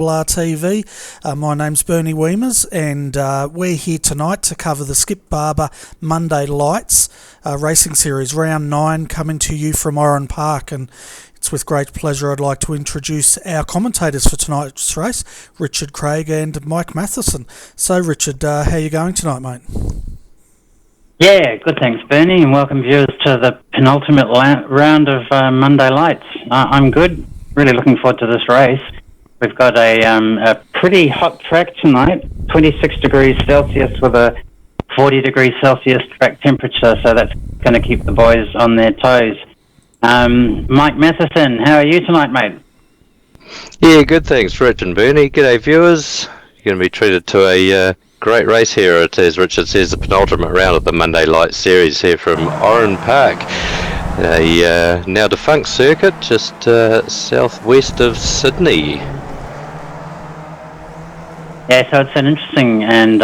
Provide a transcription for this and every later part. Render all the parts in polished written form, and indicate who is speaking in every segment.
Speaker 1: RRTV. My name's Bernie Weemers, and we're here tonight to cover the Skip Barber Monday Lights racing series, round 9, coming to you from Oran Park. And it's with great pleasure I'd like to introduce our commentators for tonight's race, Richard Craig and Mike Matheson. So, Richard, how are you going tonight, mate?
Speaker 2: Yeah, good, thanks, Bernie, and welcome viewers to the penultimate round of Monday Lights. I'm good, really looking forward to this race. We've got a pretty hot track tonight, 26 degrees Celsius with a 40 degrees Celsius track temperature, so that's going to keep the boys on their toes. Mike Matheson, how are you tonight, mate?
Speaker 3: Yeah, good, thanks, Rich and Bernie. G'day, viewers. You're going to be treated to a great race here. It is, Richard says, the penultimate round of the Monday Light Series here from Oran Park. A now defunct circuit just southwest of Sydney.
Speaker 2: Yeah, so it's an interesting and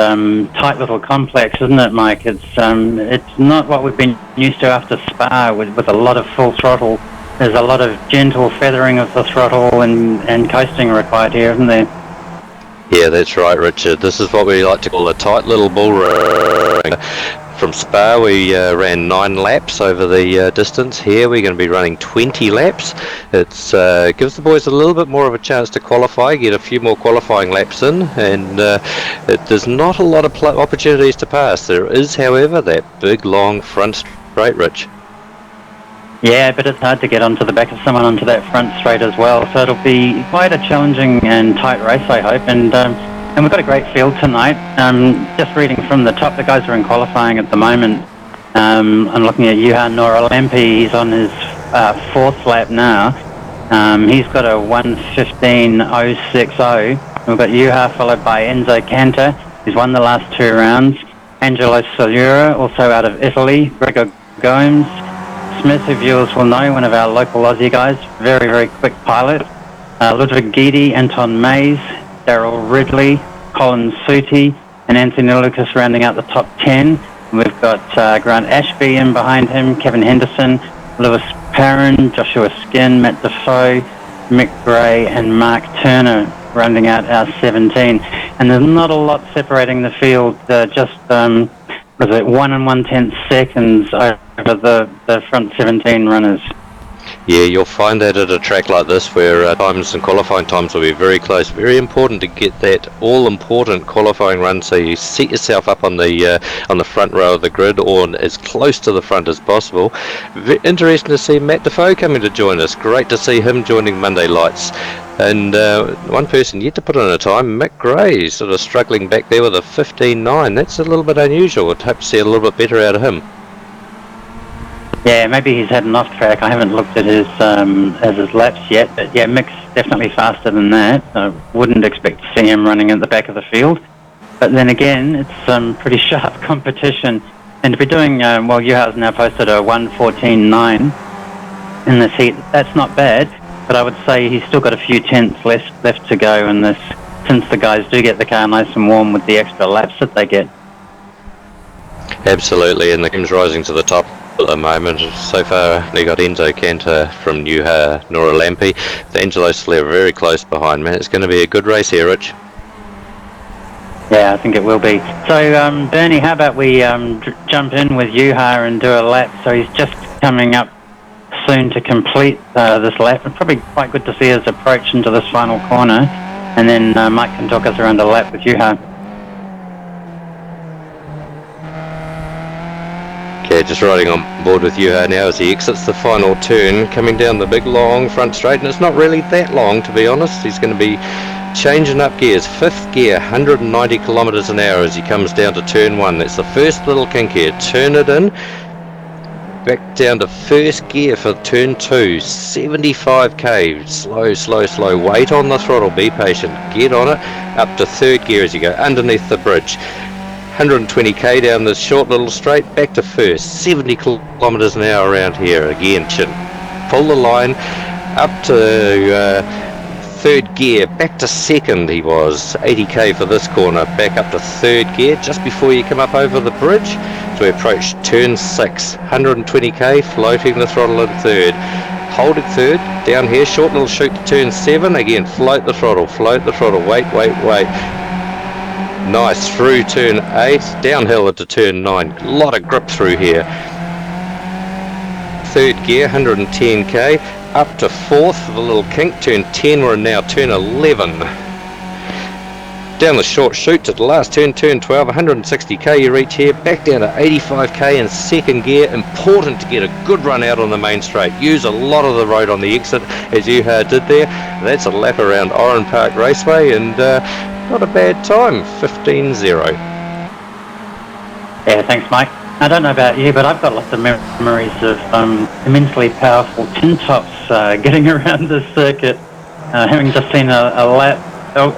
Speaker 2: tight little complex, isn't it, Mike? It's not what we've been used to after Spa with a lot of full throttle. There's a lot of gentle feathering of the throttle and coasting required here, isn't there?
Speaker 3: Yeah, that's right, Richard. This is what we like to call a tight little bull ring. From Spa, we ran 9 laps over the distance. Here, we're going to be running 20 laps. It gives the boys a little bit more of a chance to qualify, get a few more qualifying laps in, and there's not a lot of opportunities to pass. There is, however, that big, long front straight, Rich.
Speaker 2: Yeah, but it's hard to get onto the back of someone onto that front straight as well. So it'll be quite a challenging and tight race, I hope. And we've got a great field tonight. Just reading from the top, the guys are in qualifying at the moment. I'm looking at Juha Noralampi. He's on his 4th lap now. He's got a 1:15.060. We've got Juha followed by Enzo Cantor, who's won the last 2 rounds. Angelo Solura, also out of Italy. Gregor Gomes. Smith, who viewers will know, one of our local Aussie guys. Very, very quick pilot. Ludwig Guidi, Anton Mays, Daryl Ridley, Colin Suti, and Anthony Lucas rounding out the top 10. We've got Grant Ashby in behind him, Kevin Henderson, Lewis Perrin, Joshua Skin, Matt Defoe, Mick Gray, and Mark Turner rounding out our 17. And there's not a lot separating the field, just 1 1/10 seconds over the front 17 runners.
Speaker 3: Yeah, you'll find that at a track like this where times and qualifying times will be very close. Very important to get that all-important qualifying run, so you set yourself up on the front row of the grid or as close to the front as possible. Interesting to see Matt Defoe coming to join us. Great to see him joining Monday Lights. And one person yet to put in a time, Mick Gray, sort of struggling back there with a 15.9. That's a little bit unusual. I'd hope to see a little bit better out of him.
Speaker 2: Yeah, maybe he's had an off track. I haven't looked at his laps yet, but yeah, Mick's definitely faster than that. I wouldn't expect to see him running at the back of the field. But then again, it's pretty sharp competition. And to be doing, Juha's now posted a 1:14.9 in this heat. That's not bad, but I would say he's still got a few tenths left to go in this, since the guys do get the car nice and warm with the extra laps that they get.
Speaker 3: Absolutely, and the game's rising to the top at the moment. So far, they got Enzo Cantor from Juha Noralampi. Angelo Solera very close behind, man. It's going to be a good race here, Rich.
Speaker 2: Yeah, I think it will be. So, Bernie, how about we jump in with Juha and do a lap? So he's just coming up soon to complete this lap. It's probably quite good to see his approach into this final corner. And then Mike can talk us around a lap with Juha.
Speaker 3: Okay, just riding on board with Juha now as he exits the final turn, coming down the big long front straight, and it's not really that long, to be honest. He's going to be changing up gears, 5th gear, 190 kilometres an hour as he comes down to turn 1. That's the first little kink here. Turn it in, back down to 1st gear for turn 2, 75k, slow, wait on the throttle, be patient, get on it, up to 3rd gear as you go underneath the bridge. 120k down this short little straight, back to 1st, 70 kilometres an hour around here again. Pull the line up to 3rd gear, back to 2nd. He was 80k for this corner, back up to 3rd gear just before you come up over the bridge. So we approach turn 6, 120k, floating the throttle in 3rd. holding third, down here, short little shoot to turn 7, again, float the throttle, wait. Nice, through turn 8, downhill into turn 9, a lot of grip through here. Third gear, 110k, up to fourth, the little kink, turn 10, we're in now turn 11. Down the short shoot to the last turn, turn 12, 160k you reach here, back down to 85k in second gear. Important to get a good run out on the main straight. Use a lot of the road on the exit, as you did there. That's a lap around Oran Park Raceway, and not a bad time, 15.0.
Speaker 2: Yeah, thanks, Mike. I don't know about you, but I've got lots of memories of immensely powerful tin tops getting around this circuit, having just seen a lap.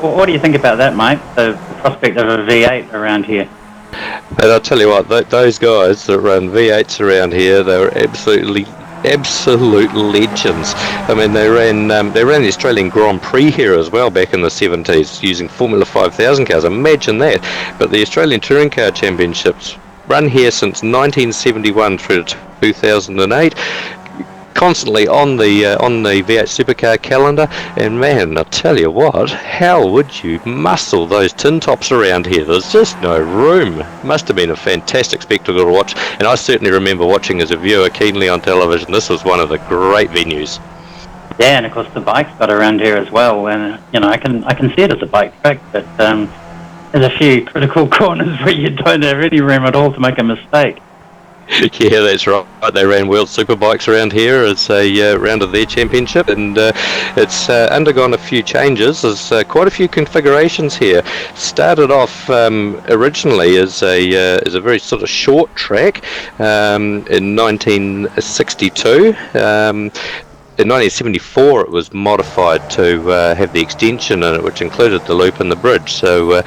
Speaker 2: What do you think about that, mate? The prospect of a V8 around here.
Speaker 3: And I'll tell you what, those guys that run V8s around here, they're absolute legends. I mean, they ran the Australian Grand Prix here as well back in the 70s using Formula 5000 cars. Imagine that. But the Australian Touring Car Championships run here since 1971 through to 2008. Constantly on the V8 supercar calendar, and man, I'll tell you what, how would you muscle those tin tops around here? There's just no room. Must have been a fantastic spectacle to watch, and I certainly remember watching as a viewer keenly on television. This was one of the great venues.
Speaker 2: Yeah, and of course the bikes got around here as well, and I can see it as a bike track, but there's a few critical corners where you don't have any room at all to make a mistake.
Speaker 3: Yeah, that's right. They ran World Superbikes around here as a round of their championship, and it's undergone a few changes. There's quite a few configurations here. Started off originally as a very sort of short track in 1962. In 1974 it was modified to have the extension in it, which included the loop and the bridge. So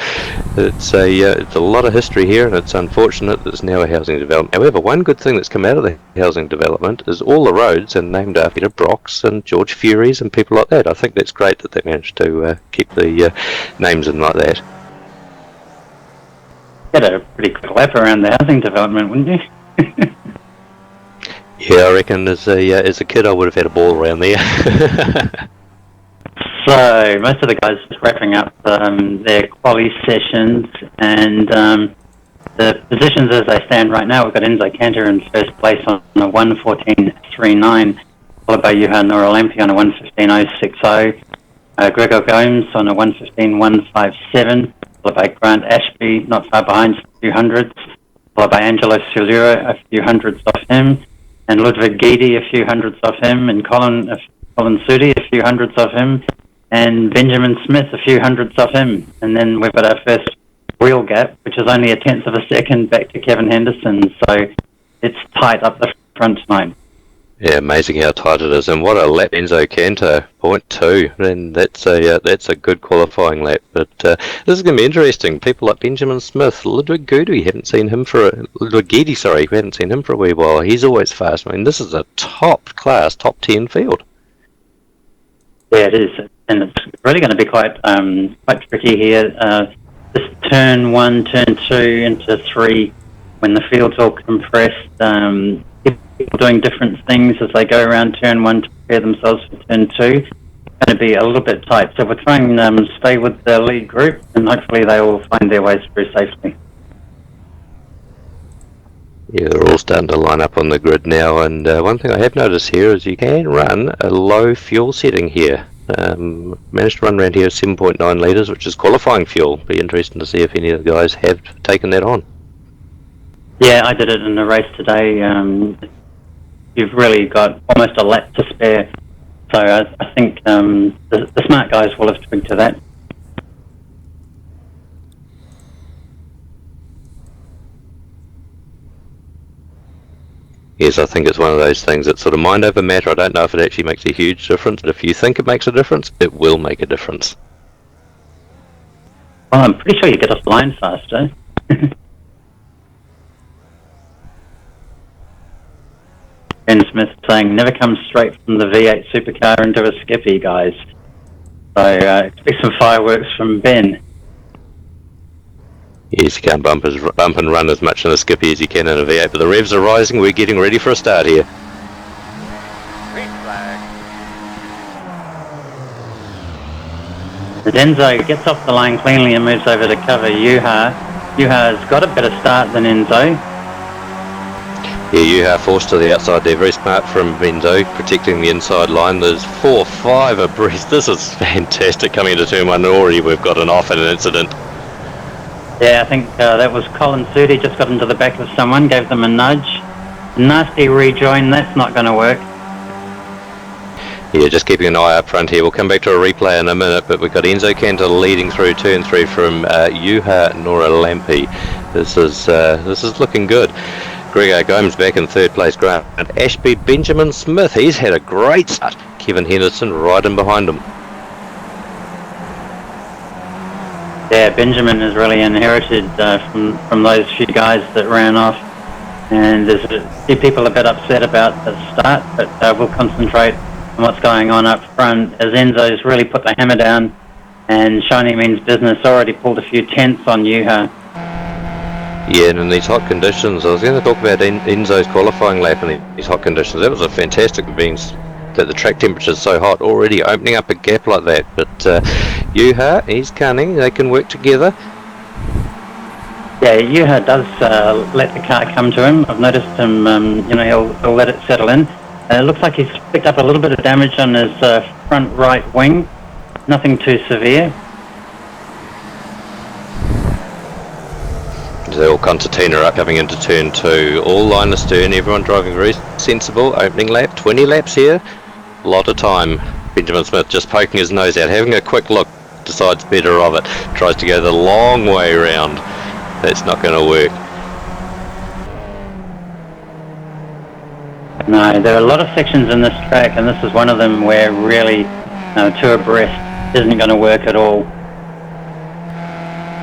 Speaker 3: it's a lot of history here, and it's unfortunate that it's now a housing development. However, one good thing that's come out of the housing development is all the roads are named after Brock's and George Fury's and people like that. I think that's great that they managed to keep the names in like that.
Speaker 2: Get a pretty quick lap around the housing development, wouldn't you?
Speaker 3: Yeah, I reckon as a kid I would have had a ball around there.
Speaker 2: So most of the guys just wrapping up their quali sessions, and the positions as they stand right now, we've got Enzo Cantor in first place on a 1:14.39, followed by Juha Noralampi on a 1:15.060, Gregor Gomes on a 1:15.157, followed by Grant Ashby, not far behind, a few hundreds, followed by Angelo Silura, a few hundreds off him, and Ludwig Guidi, a few hundreds off him, and Colin Sudi, a few hundreds off him, and Benjamin Smith, a few hundreds off him. And then we've got our first real gap, which is only a tenth of a second back to Kevin Henderson. So it's tight up the front tonight.
Speaker 3: Yeah, amazing how tight it is, and what a lap Enzo Cantor, 0.2, and that's a good qualifying lap. But this is going to be interesting. People like Benjamin Smith, Ludwig Guidi, we haven't seen him for a wee while. He's always fast. I mean, this is a top class, top 10 field.
Speaker 2: Yeah, it is, and it's really going to be quite tricky here. This turn 1, turn 2 into 3, when the field's all compressed. People doing different things as they go around turn 1 to prepare themselves for turn 2. It's going to be a little bit tight, so we're trying to stay with the lead group, and hopefully they will find their ways through safely.
Speaker 3: Yeah, they're all starting to line up on the grid now, and one thing I have noticed here is you can run a low fuel setting here. Managed to run around here 7.9 litres, which is qualifying fuel. Be interesting to see if any of the guys have taken that on.
Speaker 2: Yeah, I did it in a race today. You've really got almost a lap to spare, so I think the smart guys will have twigged to that.
Speaker 3: Yes, I think it's one of those things that's sort of mind over matter. I don't know if it actually makes a huge difference, but if you think it makes a difference, it will make a difference.
Speaker 2: Well, I'm pretty sure you get off the line faster. Ben Smith saying, never come straight from the V8 supercar into a Skippy, guys. So expect some fireworks from Ben.
Speaker 3: Yes, you can't bump and run as much in a Skippy as you can in a V8, but the revs are rising. We're getting ready for a start here.
Speaker 4: Green flag.
Speaker 2: As Enzo gets off the line cleanly and moves over to cover Yuha. Yuha's got a better start than Enzo.
Speaker 3: Yeah, Yuha forced to the outside there, very smart from Enzo, protecting the inside line. There's 4-5 abreast. This is fantastic coming into turn 1. Already we've got an off and an incident.
Speaker 2: Yeah, I think that was Colin Sudi, just got into the back of someone, gave them a nudge. Nasty rejoin, that's not going to work.
Speaker 3: Yeah, just keeping an eye up front here. We'll come back to a replay in a minute, but we've got Enzo Cantor leading through turn 3 from Yuha Nora Lampi. This is looking good. Gregor Gomes back in 3rd place. Grant Ashby, Benjamin Smith, he's had a great start. Kevin Henderson right in behind him.
Speaker 2: Yeah, Benjamin has really inherited from those few guys that ran off. And there's a few people a bit upset about the start, but we'll concentrate on what's going on up front as Enzo's really put the hammer down, and Shiny Means Business already pulled a few tenths on Yuha.
Speaker 3: Yeah, and in these hot conditions, I was going to talk about Enzo's qualifying lap in these hot conditions. That was a fantastic event, that the track temperature is so hot already, opening up a gap like that. But Yuha, he's cunning, they can work together.
Speaker 2: Yeah, Yuha does let the car come to him. I've noticed him, he'll let it settle in. It looks like he's picked up a little bit of damage on his front right wing. Nothing too severe.
Speaker 3: They all concertina up coming into turn 2. All line astern, everyone driving very sensible. Opening lap, 20 laps here. A lot of time. Benjamin Smith just poking his nose out, having a quick look, decides better of it. Tries to go the long way round. That's not going to work.
Speaker 2: No, there are a lot of sections in this track, and this is one of them where really 2 abreast isn't going to work at all.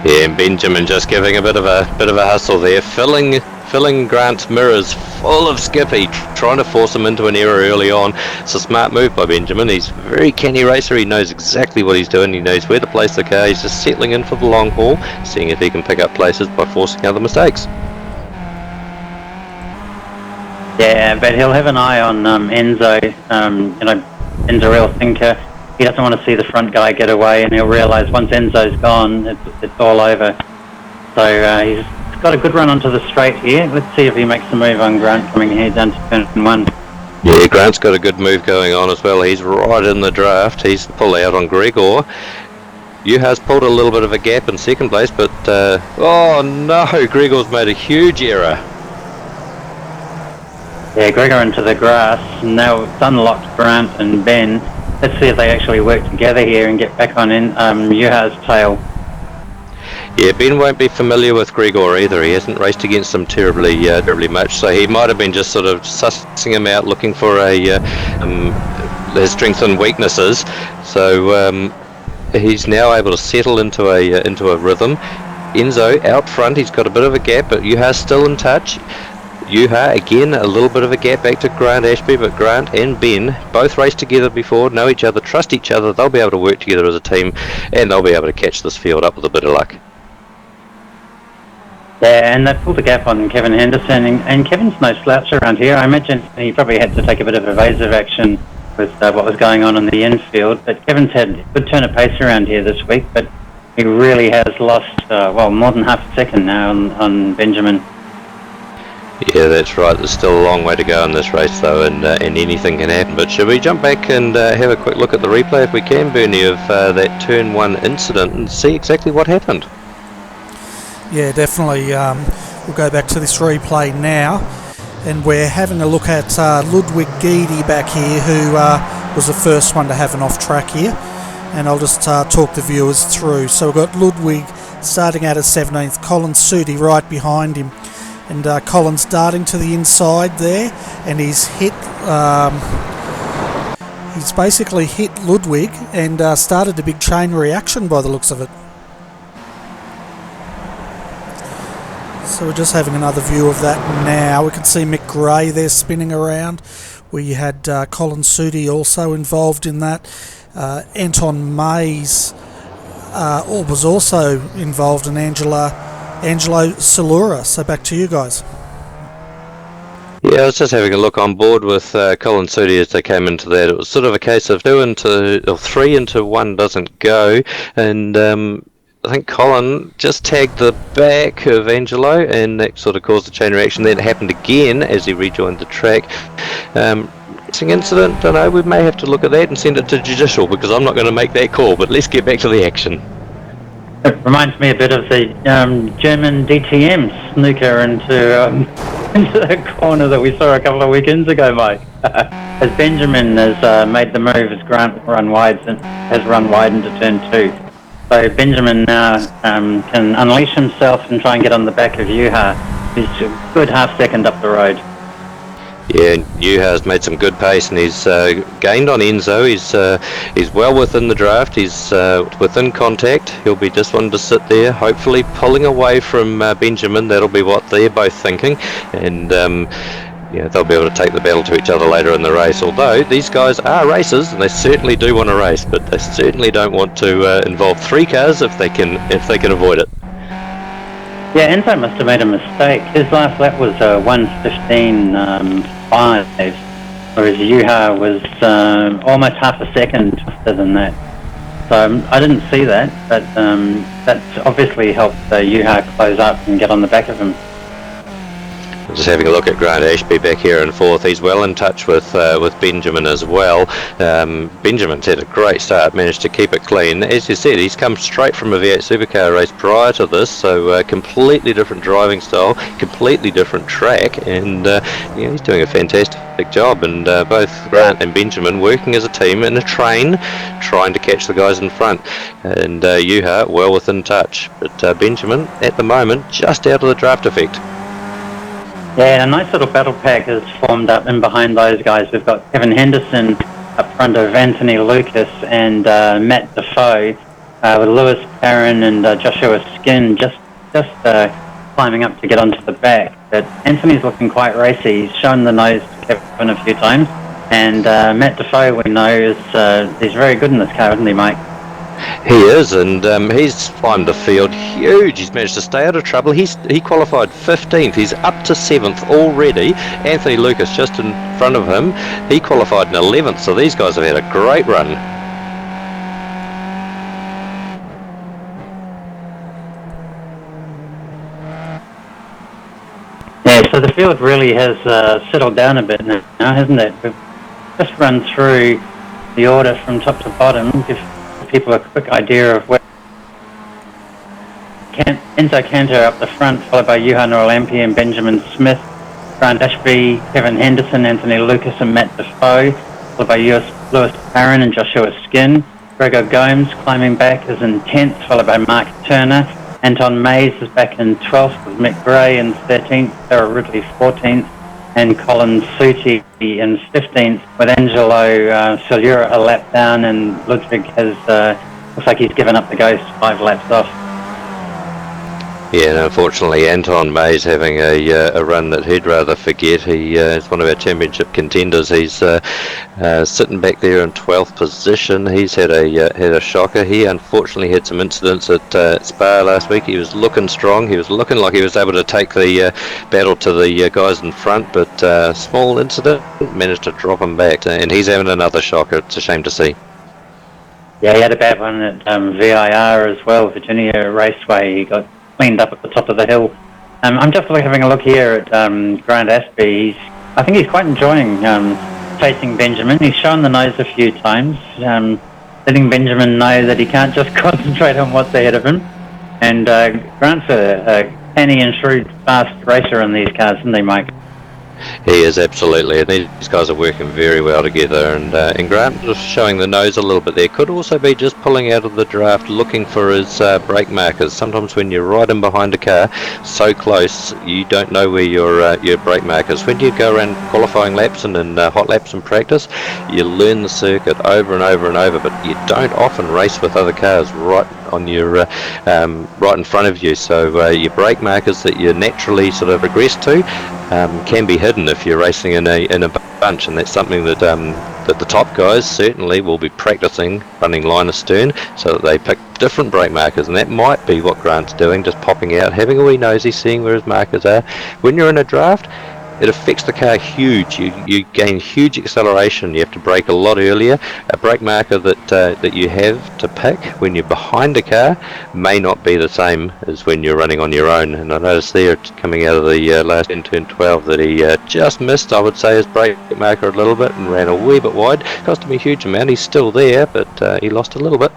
Speaker 3: Yeah, and Benjamin just giving a bit of a hustle there, filling Grant's mirrors full of Skippy, trying to force him into an error early on. It's a smart move by Benjamin. He's a very canny racer. He knows exactly what he's doing. He knows where to place the car. He's just settling in for the long haul, seeing if he can pick up places by forcing other mistakes.
Speaker 2: Yeah, but he'll have an eye on Enzo. Enzo's a real thinker. He doesn't want to see the front guy get away, and he'll realise once Enzo's gone, it's all over. So he's got a good run onto the straight here. Let's see if he makes a move on Grant coming here down to turn 1.
Speaker 3: Yeah, Grant's got a good move going on as well. He's right in the draft. He's pulled out on Gregor. Yuha's pulled a little bit of a gap in 2nd place, but oh no, Gregor's made a huge error.
Speaker 2: Yeah, Gregor into the grass. Now it's unlocked Grant and Ben. Let's see if they actually work together here and get back on in Yuha's tail.
Speaker 3: Yeah, Ben won't be familiar with Gregor either. He hasn't raced against him terribly much, so he might have been just sort of sussing him out, looking for his strengths and weaknesses. So he's now able to settle into a rhythm. Enzo out front, he's got a bit of a gap, but Yuha's still in touch. Yuha, again, a little bit of a gap back to Grant Ashby, but Grant and Ben both raced together before, know each other, trust each other. They'll be able to work together as a team, and they'll be able to catch this field up with a bit of luck.
Speaker 2: Yeah, and they pulled the gap on Kevin Henderson, and Kevin's no slouch around here. I imagine he probably had to take a bit of evasive action with what was going on in the infield, but Kevin's had a good turn of pace around here this week, but he really has lost, more than half a second now on Benjamin.
Speaker 3: Yeah, that's right. There's still a long way to go in this race, though, and anything can happen. But should we jump back and have a quick look at the replay, if we can, Bernie, of that turn 1 incident and see exactly what happened?
Speaker 1: Yeah, definitely. We'll go back to this replay now, and we're having a look at Ludwig Guidi back here, who was the first one to have an off-track here. And I'll just talk the viewers through. So we've got Ludwig starting out at 17th, Colin Sudi right behind him. And Colin's darting to the inside there, and he's hit. He's basically hit Ludwig and started a big chain reaction by the looks of it. So we're just having another view of that now. We can see Mick Gray there spinning around. We had Colin Sudi also involved in that. Anton Mays was also involved, in Angelo Salura. So back to you guys.
Speaker 3: Yeah, I was just having a look on board with Colin Sudi as they came into that. It was sort of a case of 3 into 1 doesn't go, and I think Colin just tagged the back of Angelo, and that sort of caused a chain reaction. Then it happened again as he rejoined the track. Racing incident, don't know, we may have to look at that and send it to judicial, because I'm not going to make that call, but let's get back to the action.
Speaker 2: It reminds me a bit of the German DTM snooker into the corner that we saw a couple of weekends ago, Mike. As Benjamin has made the move as Grant has run wide into turn 2. So Benjamin now can unleash himself and try and get on the back of Juha. He's a good half second up the road.
Speaker 3: Yeah, Juha's made some good pace, and he's gained on Enzo. He's well within the draft. He's within contact. He'll be just one to sit there, hopefully pulling away from Benjamin. That'll be what they're both thinking, and they'll be able to take the battle to each other later in the race. Although these guys are racers, and they certainly do want to race, but they certainly don't want to involve 3 cars if they can avoid it.
Speaker 2: Yeah, Enzo must have made a mistake. His last lap was 1:15.5, whereas Juha was almost half a second faster than that. So I didn't see that, but that's obviously helped Juha close up and get on the back of him.
Speaker 3: Just having a look at Grant Ashby back here in 4th. He's well in touch with Benjamin as well. Benjamin's had a great start, managed to keep it clean. As you said, he's come straight from a V8 supercar race prior to this, so completely different driving style, completely different track, and he's doing a fantastic job. And both Grant and Benjamin working as a team in a train, trying to catch the guys in front. And Juha well within touch, but Benjamin at the moment just out of the draft effect.
Speaker 2: Yeah, a nice little battle pack has formed up in behind those guys. We've got Kevin Henderson up front of Anthony Lucas and Matt Defoe, with Lewis Perrin and Joshua Skin just climbing up to get onto the back. But Anthony's looking quite racy. He's shown the nose to Kevin a few times, and Matt Defoe, we know, he's very good in this car, isn't he, Mike?
Speaker 3: He is, and he's climbed the field huge. He's managed to stay out of trouble. He qualified 15th. He's up to 7th already. Anthony Lucas just in front of him. He qualified in 11th, so these guys have had a great run.
Speaker 2: Yeah, so the field really has settled down a bit now, hasn't it? We've just run through the order from top to bottom, give people a quick idea of where Enzo Cantor up the front, followed by Juha Noralampi and Benjamin Smith, Grant Ashby, Kevin Henderson, Anthony Lucas and Matt Defoe, followed by Lewis Perrin and Joshua Skin. Gregor Gomes climbing back is in 10th, followed by Mark Turner. Anton Mays is back in 12th with Mick Gray in 13th, Sarah Ridley 14th, and Colin Sudi in 15th, with Angelo Silura a lap down, and Ludwig has looks like he's given up the ghost 5 laps off.
Speaker 3: Yeah, and unfortunately Anton May's having a run that he'd rather forget. He is one of our championship contenders. He's sitting back there in 12th position. He's had a shocker. He unfortunately had some incidents at Spa last week. He was looking strong. He was looking like he was able to take the battle to the guys in front, but small incident managed to drop him back, and he's having another shocker. It's a shame to see.
Speaker 2: Yeah, he had a bad one at VIR as well, Virginia Raceway. He got cleaned up at the top of the hill. I'm just having a look here at Grant Ashby. I think he's quite enjoying chasing Benjamin. He's shown the nose a few times, letting Benjamin know that he can't just concentrate on what's ahead of him. And Grant's a canny and shrewd, fast racer in these cars, isn't he, Mike?
Speaker 3: He is, absolutely, and these guys are working very well together, and Grant just showing the nose a little bit there. Could also be just pulling out of the draft, looking for his brake markers. Sometimes when you're right in behind a car, so close, you don't know where your brake markers. When you go around qualifying laps and in hot laps in practice, you learn the circuit over and over and over, but you don't often race with other cars right on your right in front of you, so your brake markers that you naturally sort of regress to can be hidden if you're racing in a bunch, and that's something that that the top guys certainly will be practicing running line astern, so that they pick different brake markers, and that might be what Grant's doing, just popping out, having a wee nosy, seeing where his markers are. When you're in a draft, it affects the car huge. You gain huge acceleration. You have to brake a lot earlier. A brake marker that you have to pick when you're behind a car may not be the same as when you're running on your own. And I noticed there, coming out of the last end, turn 12, that he just missed, I would say, his brake marker a little bit and ran a wee bit wide. Cost him a huge amount. He's still there, but he lost a little bit.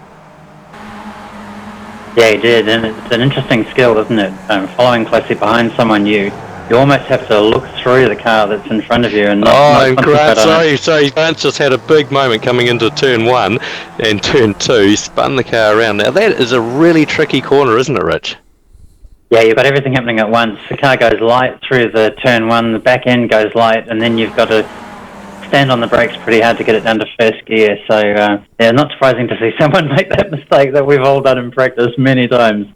Speaker 2: Yeah, he did, and it's an interesting skill, isn't it? Following closely behind someone you almost have to look through the car that's in front of you and not
Speaker 3: Grant, sorry, Grant just had a big moment coming into turn 1 and turn 2. He spun the car around. Now that is a really tricky corner, isn't it, Rich?
Speaker 2: Yeah, you've got everything happening at once. The car goes light through the turn 1, the back end goes light, and then you've got to stand on the brakes pretty hard to get it down to first gear. So, yeah, not surprising to see someone make that mistake that we've all done in practice many times.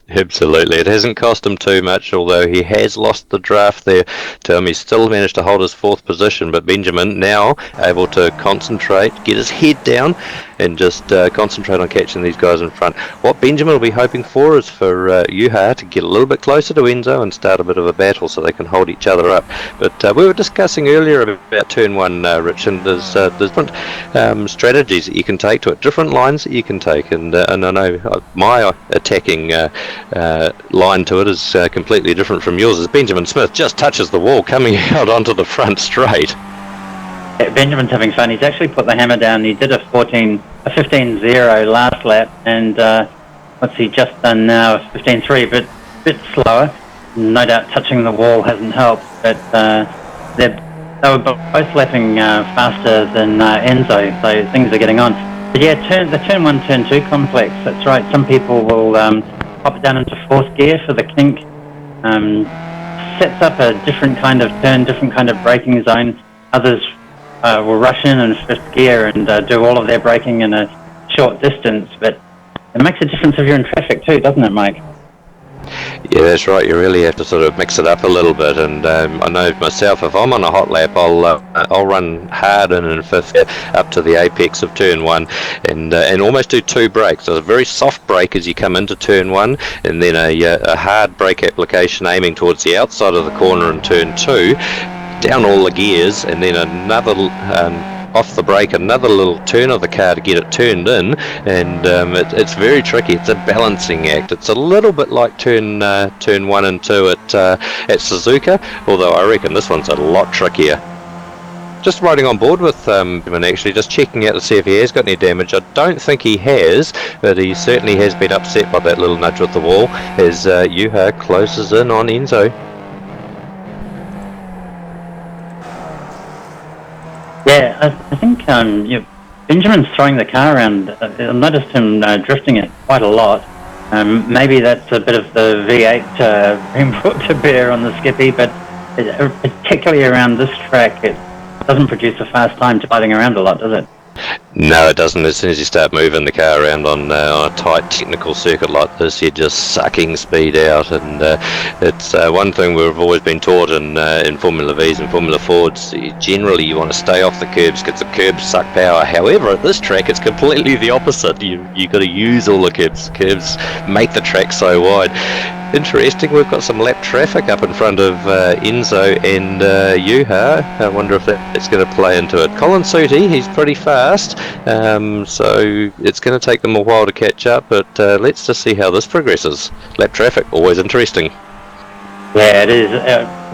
Speaker 3: Absolutely. It hasn't cost him too much, although he has lost the draft there. He's still managed to hold his 4th position, but Benjamin now able to concentrate, get his head down, and just concentrate on catching these guys in front. What Benjamin will be hoping for is for Juha to get a little bit closer to Enzo and start a bit of a battle so they can hold each other up. But we were discussing earlier about turn 1, Rich, and there's different strategies that you can take to it, different lines that you can take, and I know my attacking line to it is completely different from yours, as Benjamin Smith just touches the wall coming out onto the front straight.
Speaker 2: Yeah, Benjamin's having fun. He's actually put the hammer down. He did a 15.0 last lap, and what's he just done now? 15.3, but a bit slower. No doubt touching the wall hasn't helped, but they were both lapping faster than Enzo, so things are getting on. But yeah, the turn 1, turn 2 complex, that's right. Some people will pop it down into 4th gear for the kink. Sets up a different kind of turn, different kind of braking zone. Others will rush in 5th gear and do all of their braking in a short distance, but it makes a difference if you're in traffic too, doesn't it, Mike?
Speaker 3: Yeah, that's right. You really have to sort of mix it up a little bit. And I know myself, if I'm on a hot lap, I'll run hard in 5th gear up to the apex of turn 1, and almost do 2 brakes. So a very soft brake as you come into turn 1, and then a hard brake application aiming towards the outside of the corner in turn 2, down all the gears, and then another off the brake, another little turn of the car to get it turned in, and it's very tricky. It's a balancing act. It's a little bit like turn 1 and 2 at Suzuka, although I reckon this one's a lot trickier. Just riding on board with him and actually just checking out to see if he has got any damage. I don't think he has, but he certainly has been upset by that little nudge with the wall as Juha closes in on Enzo.
Speaker 2: Yeah, I think Benjamin's throwing the car around. I noticed him drifting it quite a lot. Maybe that's a bit of the V8 being brought to bear on the Skippy, but particularly around this track, it doesn't produce a fast time driving around a lot, does it?
Speaker 3: No, it doesn't. As soon as you start moving the car around on a tight technical circuit like this, you're just sucking speed out, and it's one thing we've always been taught in Formula Vs and Formula Fords. Generally, you want to stay off the curbs because the curbs suck power. However, at this track, it's completely the opposite. You've got to use all the curbs. Curbs make the track so wide. Interesting, we've got some lap traffic up in front of Enzo and Juha. I wonder if that's going to play into it. Colin Sooty, he's pretty fast, so it's going to take them a while to catch up, but let's just see how this progresses. Lap traffic, always interesting.
Speaker 2: Yeah, it is.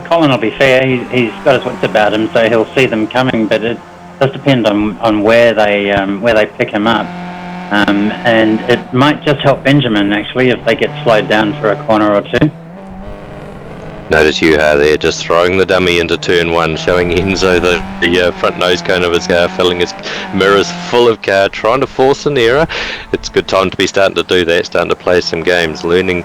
Speaker 2: Colin will be fair, he's got his wits about him, so he'll see them coming, but it does depend on where they pick him up. And it might just help Benjamin, actually, if they get slowed down for a corner or two.
Speaker 3: Notice Juha there just throwing the dummy into turn 1, showing Enzo the front nose cone of his car, filling his mirrors full of car, trying to force an error. It's a good time to be starting to do that, starting to play some games, learning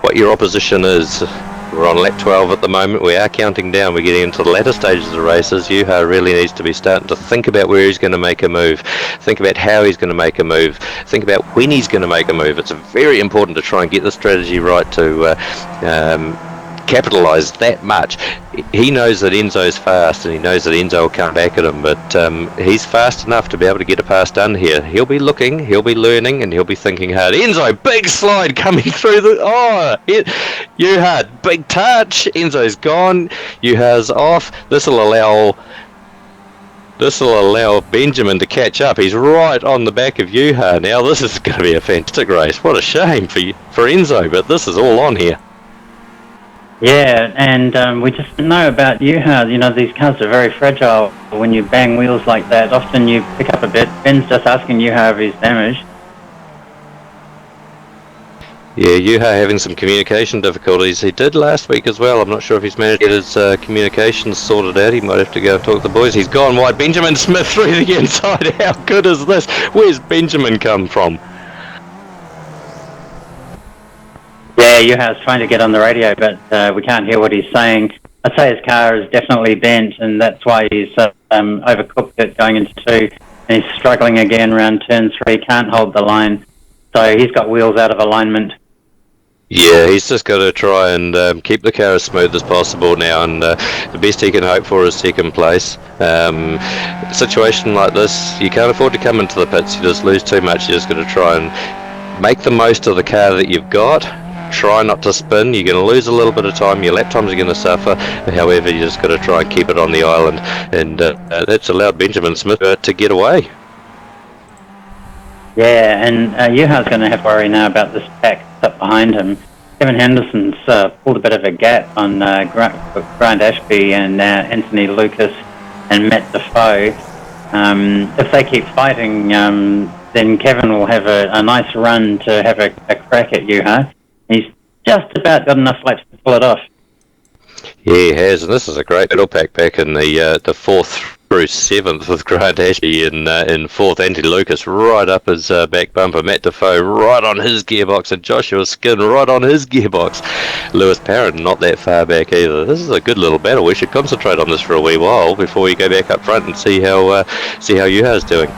Speaker 3: what your opposition is. We're on lap 12 at the moment. We are counting down. We're getting into the latter stages of the races. Juha really needs to be starting to think about where he's going to make a move, think about how he's going to make a move, think about when he's going to make a move. It's very important to try and get the strategy right to capitalised that much. He knows that Enzo's fast, and he knows that Enzo will come back at him, but he's fast enough to be able to get a pass done here. He'll be looking, he'll be learning, and he'll be thinking hard. Enzo, big slide coming through the... Juha, big touch. Enzo's gone. Juha's off. This will allow Benjamin to catch up. He's right on the back of Juha now. This is going to be a fantastic race. What a shame for Enzo, but this is all on here.
Speaker 2: Yeah, and we just know about Juha. You know, these cars are very fragile. When you bang wheels like that, often you pick up a bit. Ben's just asking Juha if he's damaged.
Speaker 3: Yeah, Juha having some communication difficulties. He did last week as well. I'm not sure if he's managed to get his communications sorted out. He might have to go and talk to the boys. He's gone wide. Benjamin Smith through the inside. How good is this? Where's Benjamin come from?
Speaker 2: Yeah, Juha's trying to get on the radio, but we can't hear what he's saying. I'd say his car is definitely bent, and that's why he's overcooked it going into 2. And he's struggling again around turn 3. Can't hold the line. So he's got wheels out of alignment.
Speaker 3: Yeah, he's just got to try and keep the car as smooth as possible now, and the best he can hope for is second place. A situation like this, you can't afford to come into the pits. You just lose too much. You just got to try and make the most of the car that you've got. Try not to spin. You're going to lose a little bit of time. Your lap times are going to suffer. However, you just got to try and keep it on the island, and that's allowed Benjamin Smith to get away. Yeah,
Speaker 2: and Juha's going to have to worry now about this pack up behind him. Kevin Henderson's pulled a bit of a gap on Grant Ashby and Anthony Lucas and Matt Defoe. If they keep fighting, then Kevin will have a nice run to have a crack at Juha. He's just about got enough laps to pull it off.
Speaker 3: Yeah, he has, and this is a great little pack back in the 4th through 7th with Grant Ashby in 4th. Anthony Lucas right up his back bumper. Matt Defoe right on his gearbox, and Joshua Skin right on his gearbox. Lewis Parent not that far back either. This is a good little battle. We should concentrate on this for a wee while before we go back up front and see how Juha's doing.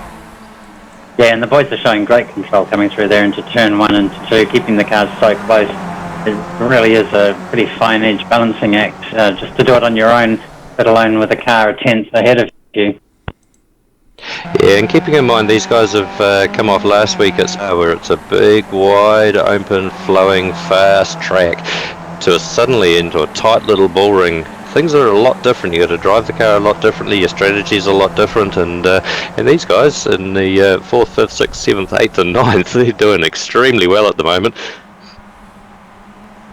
Speaker 2: Yeah, and the boys are showing great control coming through there into turn 1 and 2, keeping the cars so close. It really is a pretty fine edge balancing act, just to do it on your own, let alone with a car a tenth ahead of you.
Speaker 3: Yeah, and keeping in mind these guys have come off last week at where it's a big, wide, open, flowing, fast track, to suddenly into a tight little bull ring. Things are a lot different. You got to drive the car a lot differently. Your strategy's a lot different, and these guys in the 4th, 5th, 6th, 7th, 8th, and 9th, they're doing extremely well at the moment.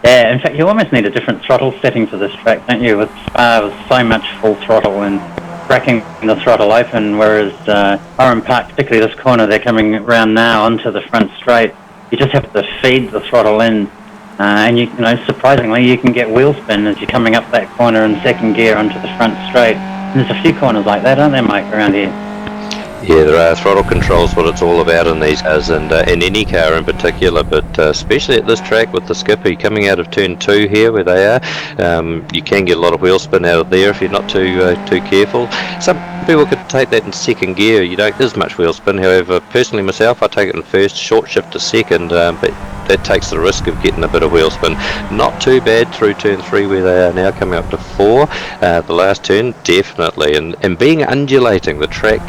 Speaker 2: Yeah, in fact, you almost need a different throttle setting for this track, don't you? With Spa with so much full throttle and cracking the throttle open, whereas Oran Park, particularly this corner, they're coming around now onto the front straight. You just have to feed the throttle in. And you know, surprisingly, you can get wheel spin as you're coming up that corner in second gear onto the front straight. And there's a few corners like that, aren't there, Mike, around here?
Speaker 3: Yeah, there are. Throttle control's what it's all about in these cars, and in any car in particular, but especially at this track with the Skippy coming out of turn 2 here where they are, you can get a lot of wheel spin out of there if you're not too careful. Some people could take that in second gear. You don't, there's much wheel spin. However, personally myself, I take it in first, short shift to second, but that takes the risk of getting a bit of wheel spin. Not too bad through turn 3 where they are now coming up to 4. The last turn, definitely. And being undulating, the track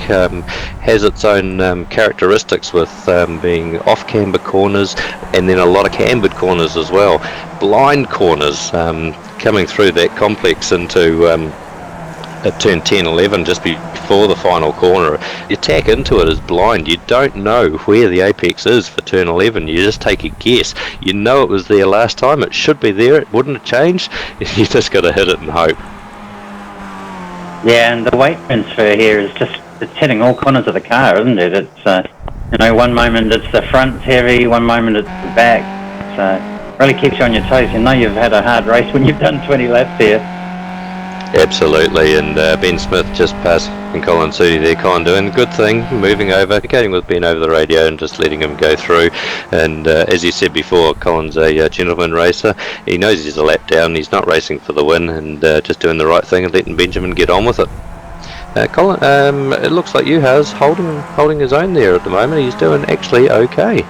Speaker 3: has its own characteristics with being off-camber corners and then a lot of cambered corners as well. Blind corners coming through that complex into at turn 10, 11, just before the final corner. You tack into it as blind. You don't know where the apex is for turn 11. You just take a guess. You know it was there last time. It should be there. It wouldn't have changed. You just got to hit it and hope.
Speaker 2: Yeah, and the weight transfer here is just, it's hitting all corners of the car, isn't it? It's, you know, one moment it's the front's heavy, one moment it's the back. So really keeps you on your toes. You know you've had a hard race when you've done 20 laps here.
Speaker 3: Absolutely, and Ben Smith just passing Colin Sudi there, doing a good thing, moving over, communicating with Ben over the radio and just letting him go through. And as you said before, Colin's a gentleman racer. He knows he's a lap down, he's not racing for the win, and just doing the right thing and letting Benjamin get on with it. Colin, it looks like Juha's holding his own there at the moment. He's doing actually okay.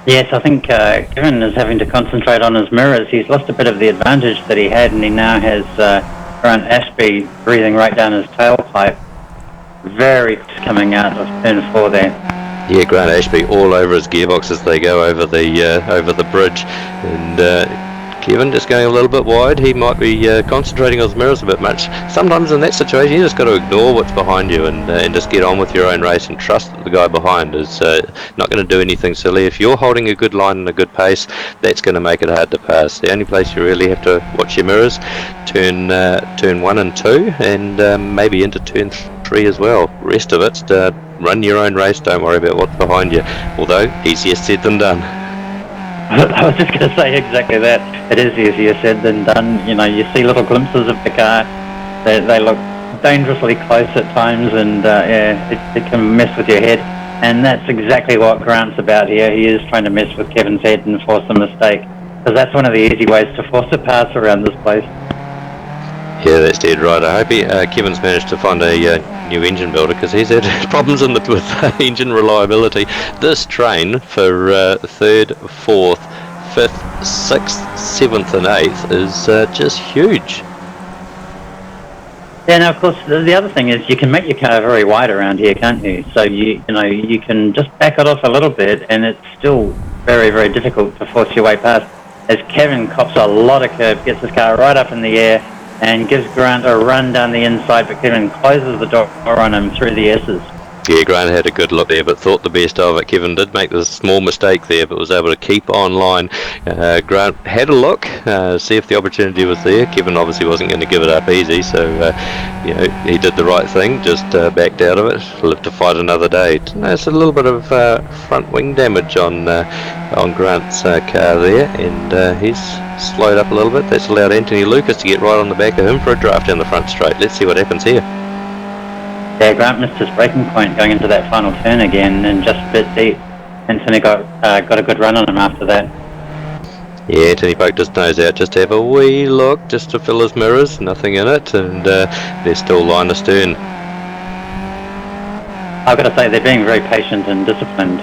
Speaker 2: Yes, I think Kevin is having to concentrate on his mirrors. He's lost a bit of the advantage that he had, and he now has Grant Ashby breathing right down his tailpipe. Very coming out of turn 4 there.
Speaker 3: Yeah, Grant Ashby all over his gearbox as they go over the bridge, and Kevin just going a little bit wide. He might be concentrating on his mirrors a bit much. Sometimes in that situation, you just got to ignore what's behind you and just get on with your own race and trust that the guy behind is not going to do anything silly. If you're holding a good line and a good pace, that's going to make it hard to pass. The only place you really have to watch your mirrors, turn 1 and 2, and maybe into turn 3 as well. Rest of it, run your own race. Don't worry about what's behind you. Although easier said than done.
Speaker 2: I was just going to say exactly that. It is easier said than done. You know, you see little glimpses of the car. They look dangerously close at times, and it can mess with your head. And that's exactly what Grant's about here. He is trying to mess with Kevin's head and force a mistake, because that's one of the easy ways to force a pass around this place.
Speaker 3: Yeah, that's dead right. I hope Kevin's managed to find a new engine builder, because he's had problems with engine reliability. This train for 3rd, 4th, 5th, 6th, 7th and 8th is just huge.
Speaker 2: Yeah, now of course the other thing is you can make your car very wide around here, can't you? So you can just back it off a little bit, and it's still very, very difficult to force your way past. As Kevin cops a lot of curb, gets his car right up in the air, and gives Grant a run down the inside, but Kevin closes the door on him through the S's.
Speaker 3: Yeah, Grant had a good look there, but thought the best of it. Kevin did make this small mistake there, but was able to keep on line. Grant had a look, see if the opportunity was there. Kevin obviously wasn't going to give it up easy, so he did the right thing, just backed out of it, lived to fight another day. It's a little bit of front wing damage on Grant's car there, and he's slowed up a little bit. That's allowed Anthony Lucas to get right on the back of him for a draft down the front straight. Let's see what happens here.
Speaker 2: Yeah, Grant missed his braking point going into that final turn again, and just a bit deep. Anthony got a good run on him after that.
Speaker 3: Yeah, Anthony poked his nose out just to have a wee look, just to fill his mirrors, nothing in it, and they're still line astern.
Speaker 2: I've got to say, they're being very patient and disciplined.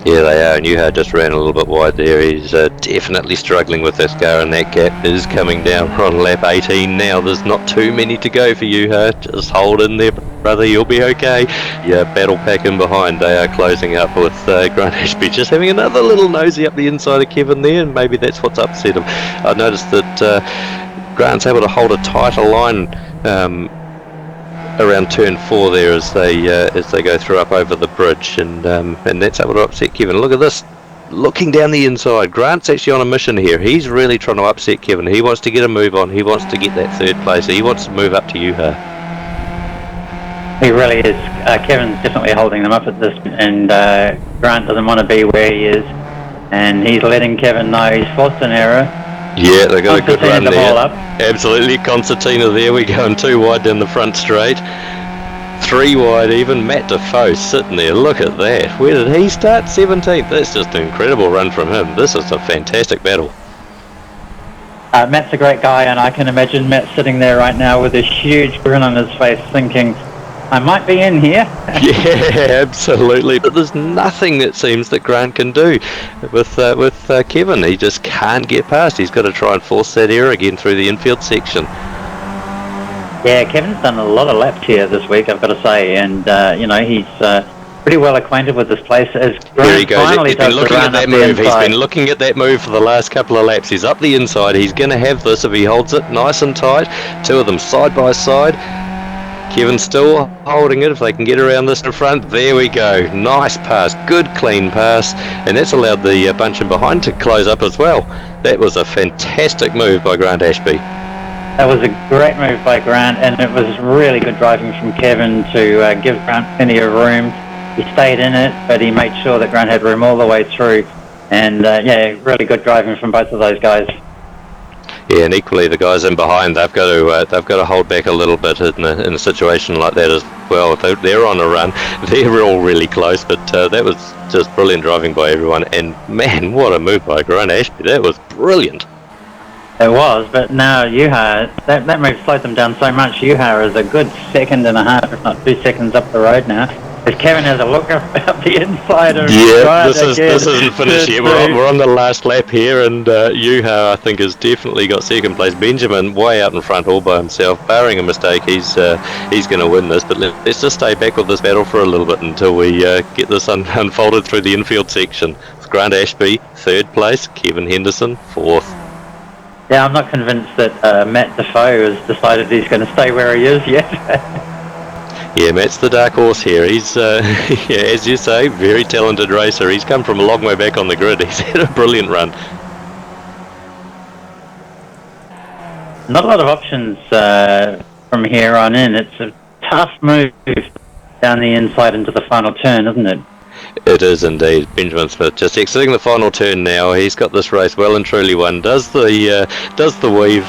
Speaker 3: Yeah, they are, and Yuha just ran a little bit wide there. He's definitely struggling with this car, and that gap is coming down. We're on lap 18 now. There's not too many to go for Yuha. Just hold in there, brother, you'll be okay. Yeah, battle pack in behind. They are closing up with Grant Ashby just having another little nosy up the inside of Kevin there, and maybe that's what's upset him. I noticed that Grant's able to hold a tighter line around turn 4 there as they go through up over the bridge, and that's able to upset Kevin. Look at this, looking down the inside. Grant's actually on a mission here. He's really trying to upset Kevin. He wants to get a move on. He wants to get that 3rd place. He wants to move up to Yuha.
Speaker 2: He really is. Kevin's definitely holding them up at this, and Grant doesn't want to be where he is, and he's letting Kevin know he's forced an error.
Speaker 3: Yeah, they got a good run there.
Speaker 2: Up.
Speaker 3: Absolutely, Concertina there. We're going 2 wide down the front straight. 3 wide even. Matt Defoe sitting there. Look at that. Where did he start? 17th. That's just an incredible run from him. This is a fantastic battle.
Speaker 2: Matt's a great guy, and I can imagine Matt sitting there right now with a huge grin on his face thinking, I might be in here.
Speaker 3: Yeah, absolutely. But there's nothing, it seems, that Grant can do with Kevin. He just can't get past. He's got to try and force that error again through the infield section.
Speaker 2: Yeah, Kevin's done a lot of laps here this week, I've got to say, and he's pretty well acquainted with this place. As Grant
Speaker 3: here he goes. He's been looking at that move. He's
Speaker 2: inside.
Speaker 3: Been looking at that move for the last couple of laps. He's up the inside. He's going to have this if he holds it nice and tight. 2 of them side by side. Kevin's still holding it. If they can get around this in front, there we go. Nice pass, good clean pass, and that's allowed the bunch in behind to close up as well. That was a fantastic move by Grant Ashby.
Speaker 2: That was a great move by Grant, and it was really good driving from Kevin to give Grant plenty of room. He stayed in it, but he made sure that Grant had room all the way through, and really good driving from both of those guys.
Speaker 3: Yeah, and equally the guys in behind, they've got to hold back a little bit in a situation like that as well. If they're on a run, they're all really close, but that was just brilliant driving by everyone. And man, what a move by Grant Ashby! That was brilliant.
Speaker 2: It was, but now Yuha, that move slowed them down so much. Yuha is a good 2.5 seconds, if not 2 seconds up the road now. If Kevin has a look about the inside of
Speaker 3: this isn't finished yet. We're on the last lap here, and Yuha, I think, has definitely got second place. Benjamin way out in front all by himself, barring a mistake. He's going to win this, but let's just stay back with this battle for a little bit until we get this unfolded through the infield section. Grant Ashby, third place. Kevin Henderson, fourth.
Speaker 2: Yeah, I'm not convinced that Matt Defoe has decided he's going to stay where he is yet.
Speaker 3: Yeah, Matt's the dark horse here. He's, yeah, as you say, very talented racer. He's come from a long way back on the grid. He's had a brilliant run.
Speaker 2: Not a lot of options from here on in. It's a tough move down the inside into the final turn, isn't it?
Speaker 3: It is indeed. Benjamin Smith just exiting the final turn now. He's got this race well and truly won. Does the weave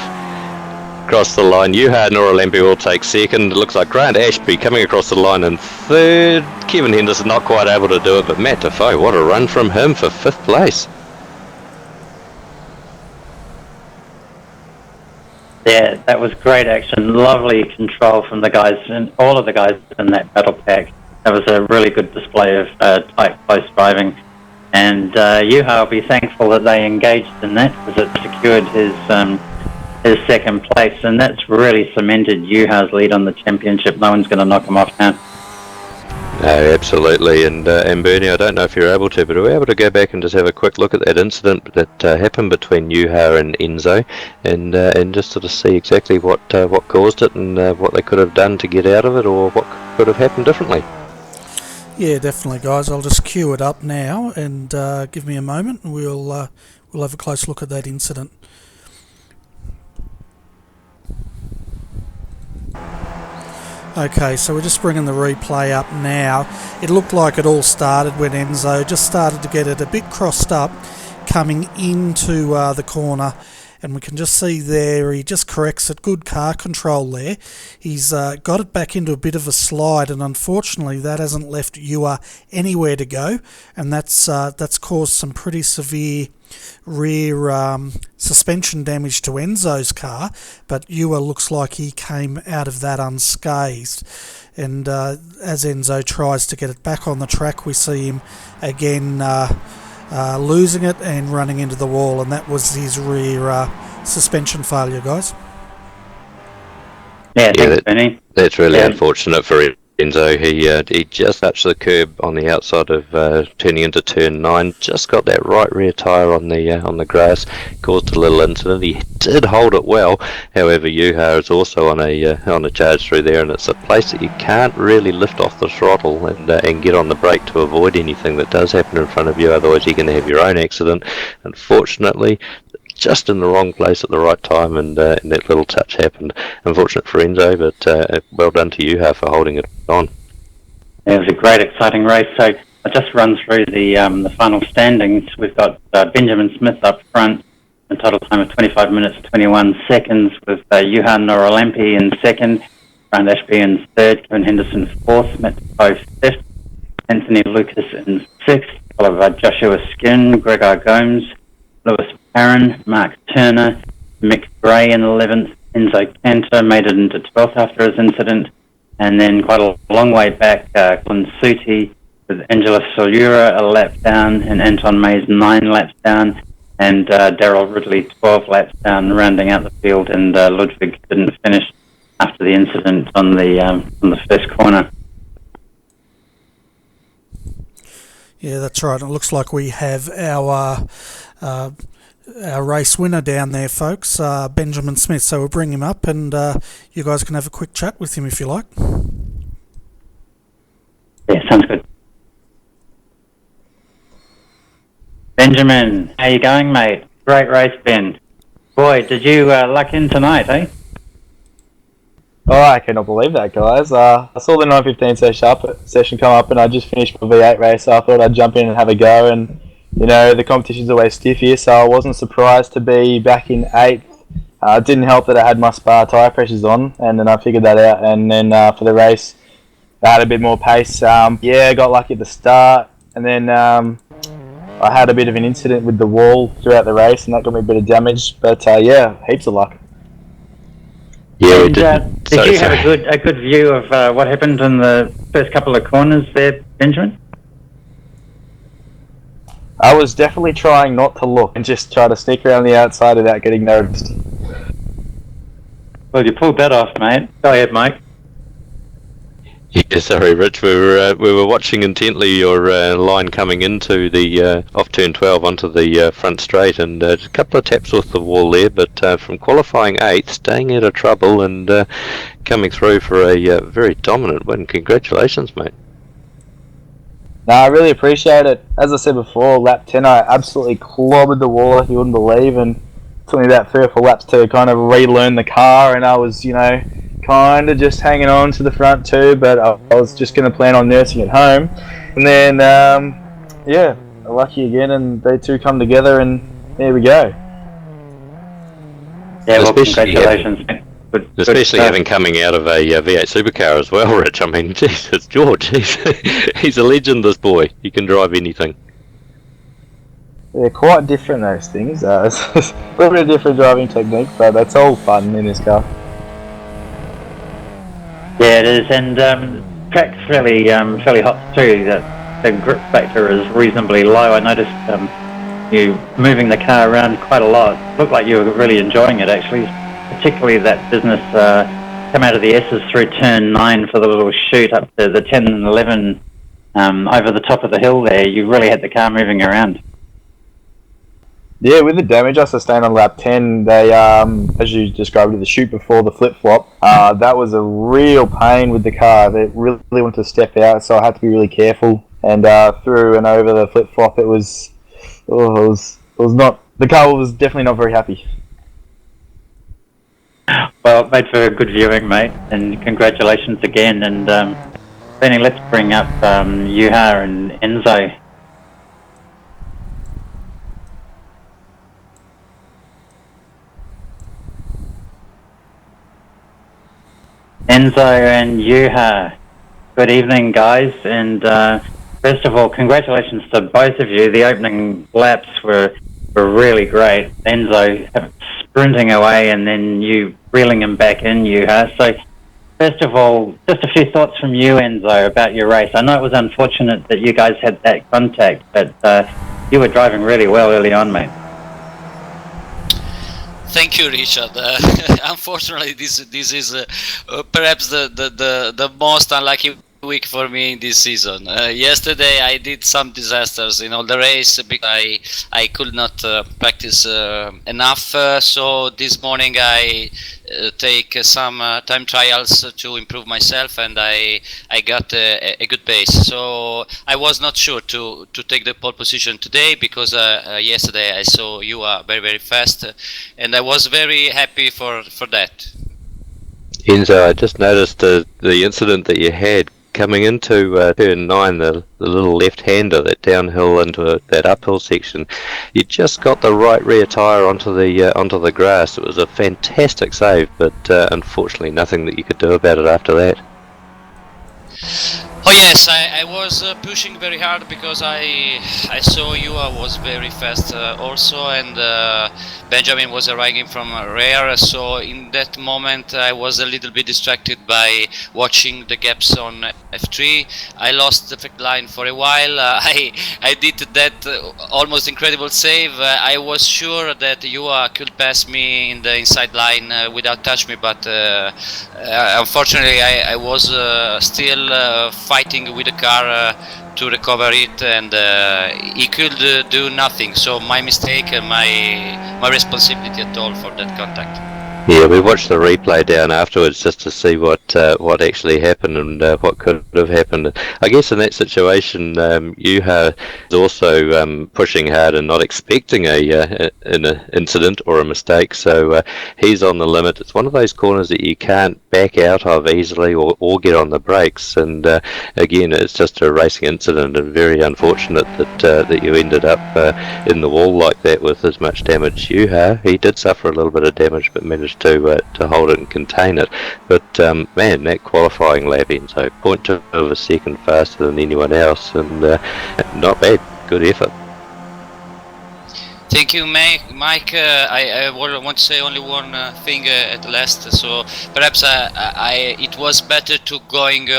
Speaker 3: across the line. Yuha Noralampi will take second. It looks like Grant Ashby coming across the line in third. Kevin Henderson not quite able to do it, but Matt Defoe, what a run from him for fifth place.
Speaker 2: Yeah, that was great action. Lovely control from the guys, and all of the guys in that battle pack. That was a really good display of tight, close driving. And Yuha will be thankful that they engaged in that, because it secured his second place, and that's really cemented Yuha's lead on the championship. No one's going to knock him off now.
Speaker 3: No, absolutely. And Bernie, I don't know if you're able to, but are we able to go back and just have a quick look at that incident that happened between Yuha and Enzo, and just sort of see exactly what caused it, and what they could have done to get out of it, or what could have happened differently?
Speaker 1: Yeah, definitely, guys. I'll just queue it up now, and give me a moment, and we'll have a close look at that incident. Okay, so we're just bringing the replay up now. It looked like it all started when Enzo just started to get it a bit crossed up coming into the corner, and we can just see there he just corrects it. Good car control there. He's got it back into a bit of a slide, and unfortunately that hasn't left Ewa anywhere to go, and that's caused some pretty severe rear suspension damage to Enzo's car, but Ewa looks like he came out of that unscathed. And as Enzo tries to get it back on the track, we see him again losing it and running into the wall, and that was his rear suspension failure, guys.
Speaker 2: Yeah, thanks, Benny.
Speaker 3: That's really unfortunate for Enzo. He just touched the curb on the outside of turning into turn 9. Just got that right rear tyre on the grass, caused a little incident. He did hold it well. However, Yuha is also on a charge through there, and it's a place that you can't really lift off the throttle and get on the brake to avoid anything that does happen in front of you. Otherwise, you're going to have your own accident. Unfortunately, just in the wrong place at the right time, and that little touch happened. Unfortunate for Enzo, but well done to Yuha for holding it on.
Speaker 2: It was a great, exciting race. So I'll just run through the final standings. We've got Benjamin Smith up front, a total time of 25 minutes 21 seconds, with Yuha Noralampi in second, Grant Ashby in third, Kevin Henderson fourth, Matt Defoe fifth, Anthony Lucas in sixth, followed by Joshua Skin, Gregor Gomes, Lewis Aaron, Mark Turner, Mick Gray in 11th, Enzo Cantor made it into 12th after his incident, and then quite a long way back, Glenn Suti with Angela Solura a lap down, and Anton Mays 9 laps down, and Daryl Ridley 12 laps down, rounding out the field, and Ludwig didn't finish after the incident on the first corner.
Speaker 1: Yeah, that's right. It looks like we have our race winner down there, folks, Benjamin Smith. So we'll bring him up, and you guys can have a quick chat with him if you like.
Speaker 2: Yeah, sounds good. Benjamin, how you going, mate? Great race, Ben. Boy, did you luck in tonight, eh?
Speaker 4: Oh, I cannot believe that, guys. I saw the 9:15 session come up, and I just finished my V8 race, so I thought I'd jump in and have a go. And you know, the competition's always stiff here, so I wasn't surprised to be back in 8th. It didn't help that I had my Spa tyre pressures on, and then I figured that out. And then for the race, I had a bit more pace. I got lucky at the start, and then I had a bit of an incident with the wall throughout the race, and that got me a bit of damage. But heaps of luck.
Speaker 2: Yeah, did you have a good view of what happened in the first couple of corners there, Benjamin?
Speaker 4: I was definitely trying not to look and just try to sneak around the outside without getting noticed.
Speaker 2: Well, you pulled that off, mate. Go ahead, Mike.
Speaker 3: Yeah, sorry, Rich. We were watching intently your line coming into the off turn 12 onto the front straight, and a couple of taps off the wall there. But from qualifying 8th, staying out of trouble and coming through for a very dominant win. Congratulations, mate.
Speaker 4: No, I really appreciate it. As I said before, lap 10, I absolutely clobbered the wall like you wouldn't believe, and it took me about 3 or 4 laps to kind of relearn the car, and I was, kind of just hanging on to the front too, but I was just going to plan on nursing it home. And then, lucky again, and they two come together, and there we go.
Speaker 2: Yeah, well, congratulations.
Speaker 3: Especially having coming out of a V8 supercar as well, Rich. I mean, Jesus, George, he's a legend, this boy. He can drive anything.
Speaker 4: They're quite different, those things. It's a little bit of different driving technique, but that's all fun in this car.
Speaker 2: Yeah, it is, and track's fairly hot too. The grip factor is reasonably low. I noticed you moving the car around quite a lot. Looked like you were really enjoying it, actually. Particularly that business come out of the S's through turn 9 for the little shoot up to the 10 and 11 over the top of the hill there. You really had the car moving around.
Speaker 4: Yeah, with the damage I sustained on lap 10, they, as you described it, the shoot before the flip-flop, that was a real pain with the car. They really wanted to step out, so I had to be really careful. And through and over the flip-flop, it was not, the car was definitely not very happy.
Speaker 2: Well, it made for good viewing, mate, and congratulations again. And Benny, let's bring up Yuha and Enzo. Enzo and Yuha, good evening, guys. And first of all, congratulations to both of you. The opening laps were really great. Enzo sprinting away and then you reeling him back in, Yuha. So first of all, just a few thoughts from you, Enzo, about your race. I know it was unfortunate that you guys had that contact, but you were driving really well early on, mate.
Speaker 5: Thank you, Richard. Unfortunately, this is perhaps the most unlucky week for me in this season. Yesterday I did some disasters in all the race because I could not practice enough. So this morning I take some time trials to improve myself, and I got a good pace. So I was not sure to take the pole position today because yesterday I saw you are very fast, and I was very happy for that.
Speaker 3: Enzo, I just noticed the incident that you had coming into turn 9, the little left-hander, that downhill into that uphill section. You just got the right rear tyre onto the grass. It was a fantastic save, but unfortunately nothing that you could do about it after that.
Speaker 5: Oh yes, I was pushing very hard because I saw you was very fast also, and Benjamin was arriving from rear, so in that moment I was a little bit distracted by watching the gaps on F3. I lost the line for a while. I did that almost incredible save. I was sure that you could pass me in the inside line without touch me, but unfortunately I was still fighting with the car to recover it, and he could do nothing. So my mistake and my responsibility at all for that contact.
Speaker 3: Yeah, we watched the replay down afterwards just to see what actually happened and what could have happened. I guess in that situation, Yuha is also pushing hard and not expecting an incident or a mistake, so he's on the limit. It's one of those corners that you can't back out of easily or get on the brakes, and again, it's just a racing incident, and very unfortunate that you ended up in the wall like that with as much damage. Yuha, he did suffer a little bit of damage, but managed to hold it and contain it. But man, that qualifying lap, Enzo, 0.2 of a second faster than anyone else, and not bad. Good effort.
Speaker 5: Thank you, Mike. I want to say only one thing at last. So perhaps it was better to going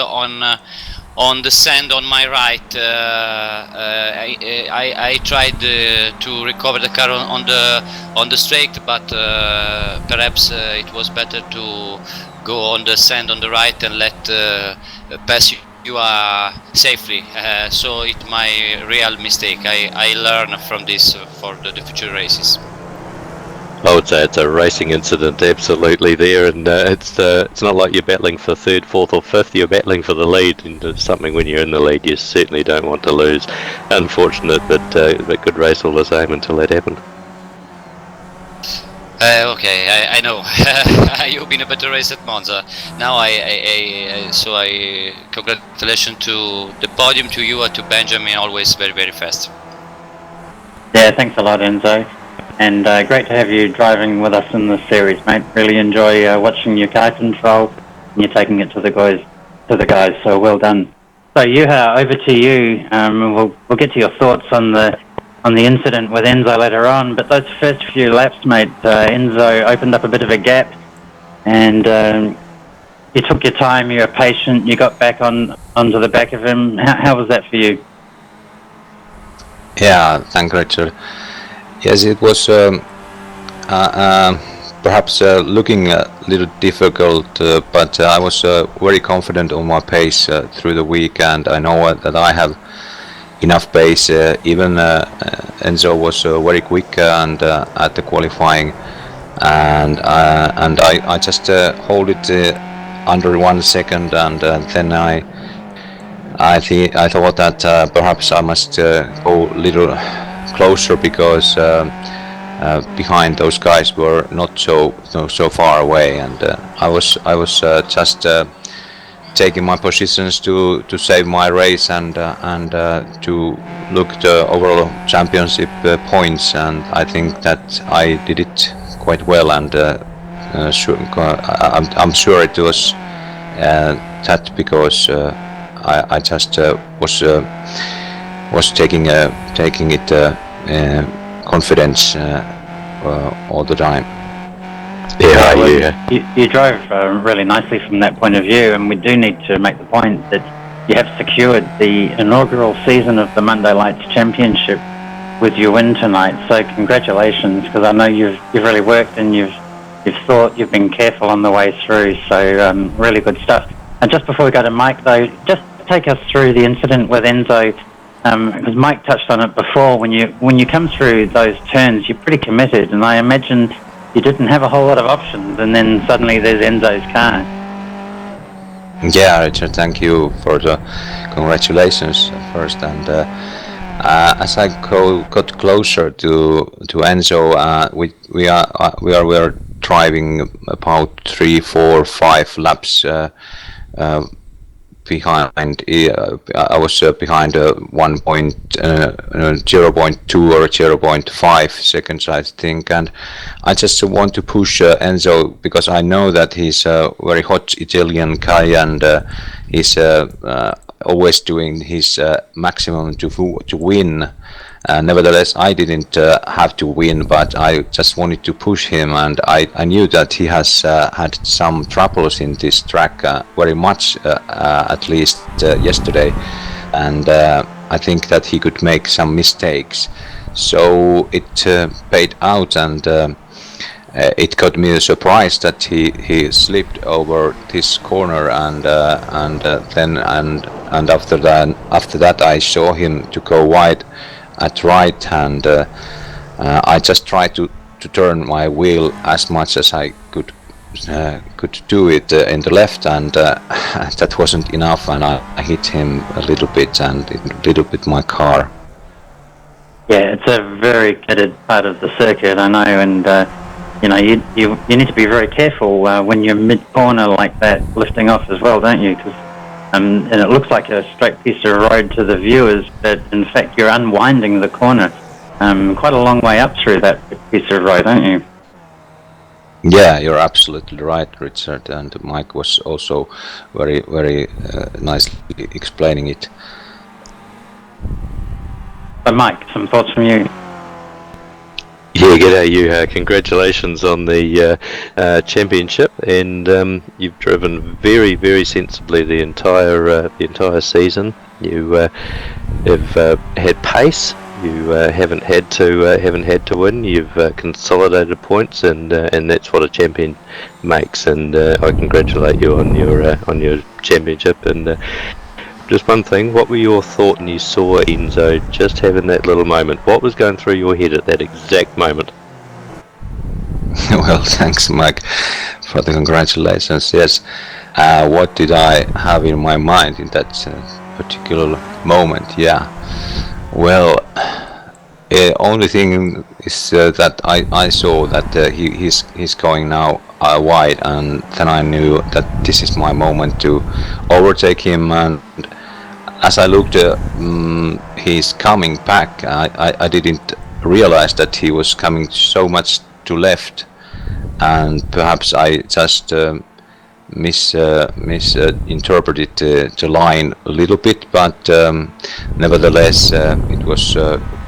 Speaker 5: on the sand on my right. I tried to recover the car on the straight, but perhaps it was better to go on the sand on the right and let pass you safely. So it's my real mistake. I learn from this for the future races.
Speaker 3: I would say it's a racing incident, absolutely there, and it's not like you're battling for third, fourth, or fifth. You're battling for the lead, and it's something when you're in the lead you certainly don't want to lose. Unfortunate, but good race all the same until that happened.
Speaker 5: Okay, I know. You've been a better race at Monza. Now so congratulations to the podium, to you, to Benjamin. Always very, very fast.
Speaker 2: Yeah, thanks a lot, Enzo. And great to have you driving with us in this series, mate. Really enjoy watching your car control, and you're taking it to the guys. So well done. So Juha, over to you. We'll get to your thoughts on the incident with Enzo later on. But those first few laps, mate, Enzo opened up a bit of a gap, and you took your time. You were patient. You got back onto the back of him. How was that for you?
Speaker 6: Yeah, thank you, Richard. Yes, it was perhaps looking a little difficult, but I was very confident on my pace through the week, and I know that I have enough pace. Even Enzo was very quick and at the qualifying, and I just hold it under 1 second, and then I thought that perhaps I must go a little closer, because behind those guys were not so far away, and I was just taking my positions to save my race and to look the overall championship points, and I think that I did it quite well, and I'm sure it was that because I just was taking it confidence all the time.
Speaker 2: You drove really nicely from that point of view, and we do need to make the point that you have secured the inaugural season of the Monday Lights Championship with your win tonight. So congratulations, because I know you've really worked and you've thought, you've been careful on the way through. So really good stuff. And just before we go to Mike, though, just take us through the incident with Enzo. Because Mike touched on it before, when you come through those turns, you're pretty committed, and I imagine you didn't have a whole lot of options, and then suddenly there's Enzo's car.
Speaker 6: Yeah, Richard, thank you for the congratulations first. And as I got closer to Enzo, we are driving about 3, 4, 5 laps behind. I was behind 0.2 or 0.5 seconds, I think, and I just want to push Enzo, because I know that he's a very hot Italian guy, and he's always doing his maximum to win. Nevertheless, I didn't have to win, but I just wanted to push him, and I knew that he has had some troubles in this track, very much, at least yesterday, and I think that he could make some mistakes. So it paid out, and it got me a surprise that he slipped over this corner, and then after that I saw him to go wide at right, and I just tried to turn my wheel as much as I could do it in the left, and that wasn't enough, and I hit him a little bit, and a little bit my car.
Speaker 2: Yeah, it's a very committed part of the circuit, I know, and you need to be very careful when you're mid-corner like that, lifting off as well, don't you? And it looks like a straight piece of road to the viewers, but in fact you're unwinding the corner quite a long way up through that piece of road, aren't you?
Speaker 6: Yeah, you're absolutely right, Richard, and Mike was also very, very nicely explaining it.
Speaker 2: So Mike, some thoughts from you?
Speaker 3: Yeah, g'day you. Congratulations on the championship, and you've driven very, very sensibly the entire season. You have had pace. You haven't had to win. You've consolidated points, and that's what a champion makes. And I congratulate you on your championship. And just one thing, what were your thoughts when you saw Enzo just having that little moment? What was going through your head at that exact moment?
Speaker 6: Well, thanks, Mike, for the congratulations. Yes, what did I have in my mind in that particular moment? Yeah, well, only thing is that I saw that he's going now wide, and then I knew that this is my moment to overtake him. And as I looked, he's coming back. I didn't realize that he was coming so much to left, and perhaps I just misinterpreted the line a little bit, but nevertheless it was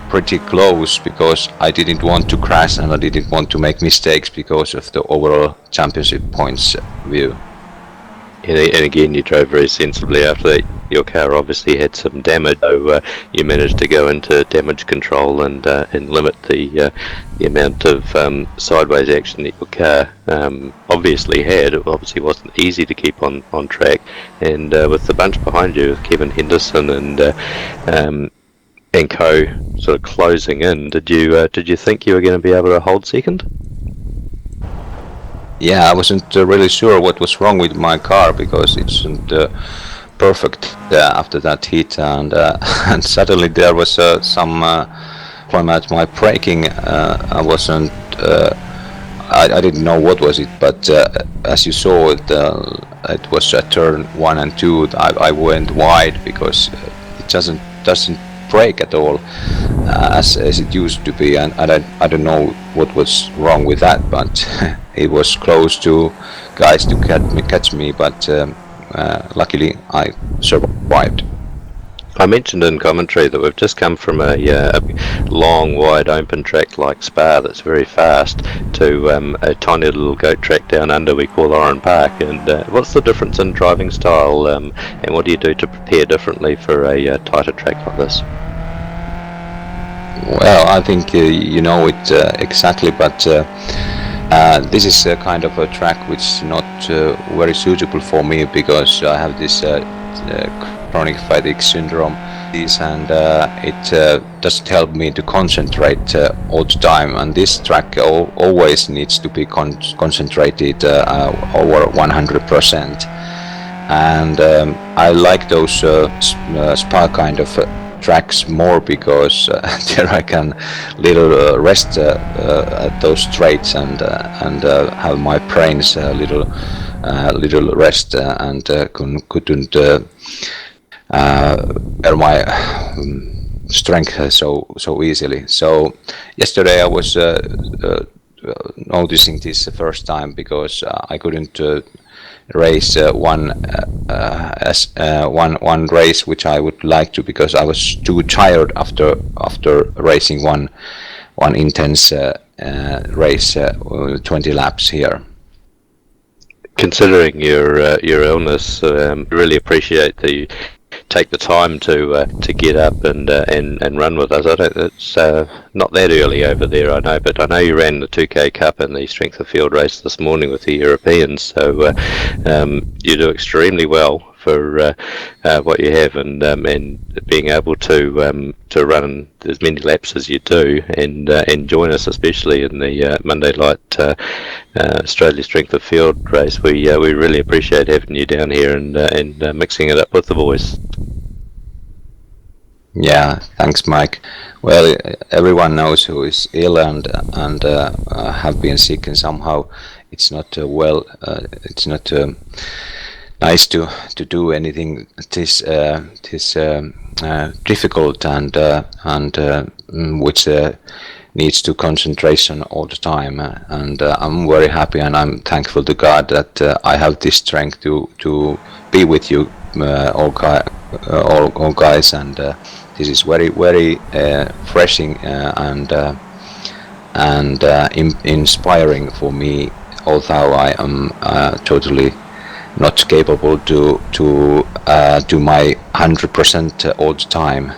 Speaker 6: pretty close, because I didn't want to crash and I didn't want to make mistakes because of the overall championship points view.
Speaker 3: And again, you drove very sensibly after that. Your car obviously had some damage, so you managed to go into damage control and limit the amount of sideways action that your car obviously had. It obviously wasn't easy to keep on track, and with the bunch behind you, with Kevin Henderson and co sort of closing in, did you think you were going to be able to hold second?
Speaker 6: Yeah, I wasn't really sure what was wrong with my car, because it wasn't perfect after that hit, and and suddenly there was some problem at my braking. I wasn't. I didn't know what was it, but as you saw, it was at turn 1 and 2. I went wide because it doesn't brake at all as it used to be, and I don't know what was wrong with that, but it was close to guys to catch me, but luckily I survived.
Speaker 3: I mentioned in commentary that we've just come from a long, wide, open track like Spa that's very fast to a tiny little goat track down under we call Oran Park. And what's the difference in driving style, and what do you do to prepare differently for a tighter track like this?
Speaker 6: Well, I think you know it exactly, but this is a kind of a track which is not very suitable for me, because I have this chronic fatigue syndrome, and it doesn't help me to concentrate all the time, and this track always needs to be concentrated over 100%, and I like those Spa kind of tracks more, because there I can little rest at those straights and have my brains little rest, and couldn't earn my strength so easily. So yesterday I was noticing this the first time, because I couldn't race one race which I would like to, because I was too tired after racing one intense race 20 laps here.
Speaker 3: Considering your illness, really appreciate that you take the time to get up and run with us. I don't. It's not that early over there, I know, but I know you ran the 2K Cup and the Strength of Field race this morning with the Europeans, so you do extremely well for what you have, and being able to run as many laps as you do, and join us especially in the Monday Light Australia Strength of Field race. We really appreciate having you down here and mixing it up with the boys.
Speaker 6: Yeah, thanks, Mike. Well, everyone knows who is ill and have been sick, and somehow it's not it's not nice to do anything this difficult and which needs to concentration all the time, and I'm very happy and I'm thankful to God that I have this strength to be with you all guys, and this is very refreshing, and and inspiring for me, although I am totally not capable to do my 100% all the time.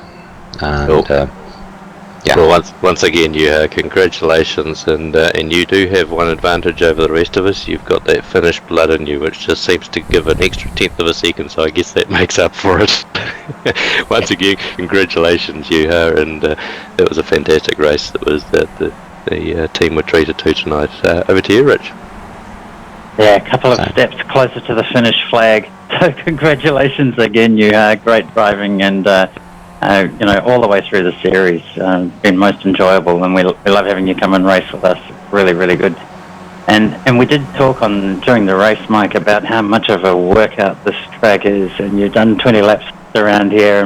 Speaker 6: And
Speaker 3: Cool.
Speaker 6: yeah.
Speaker 3: Well, once again, congratulations, and you do have one advantage over the rest of us. You've got that Finnish blood in you, which just seems to give an extra tenth of a second. So I guess that makes up for it. Once again, congratulations, and that was a fantastic race. That was the team were treated to tonight. Over to you, Rich.
Speaker 2: Yeah, a couple of steps closer to the Finnish flag. So congratulations again, great driving, and all the way through the series, been most enjoyable, and we love having you come and race with us. Really, really good. And we did talk during the race, Mike, about how much of a workout this track is, and you've done 20 laps around here,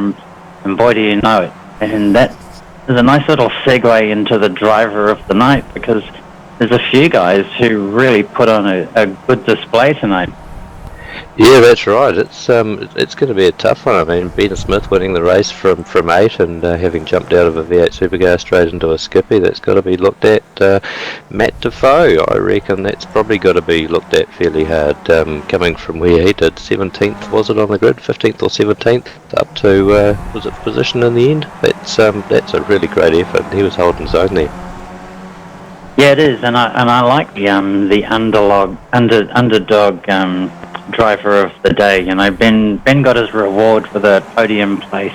Speaker 2: and boy, do you know it. And that is a nice little segue into the driver of the night, because there's a few guys who really put on a good display tonight.
Speaker 3: Yeah, that's right. It's going to be a tough one. I mean, Ben Smith winning the race from 8 and having jumped out of a V8 Supercar straight into a Skippy, that's got to be looked at. Matt Defoe, I reckon that's probably got to be looked at fairly hard, coming from where he did 17th, was it on the grid, 15th or 17th, up to was it position in the end? That's a really great effort. He was holding his own there.
Speaker 2: Yeah, it is, and I like the underdog driver of the day. Ben got his reward with a podium place,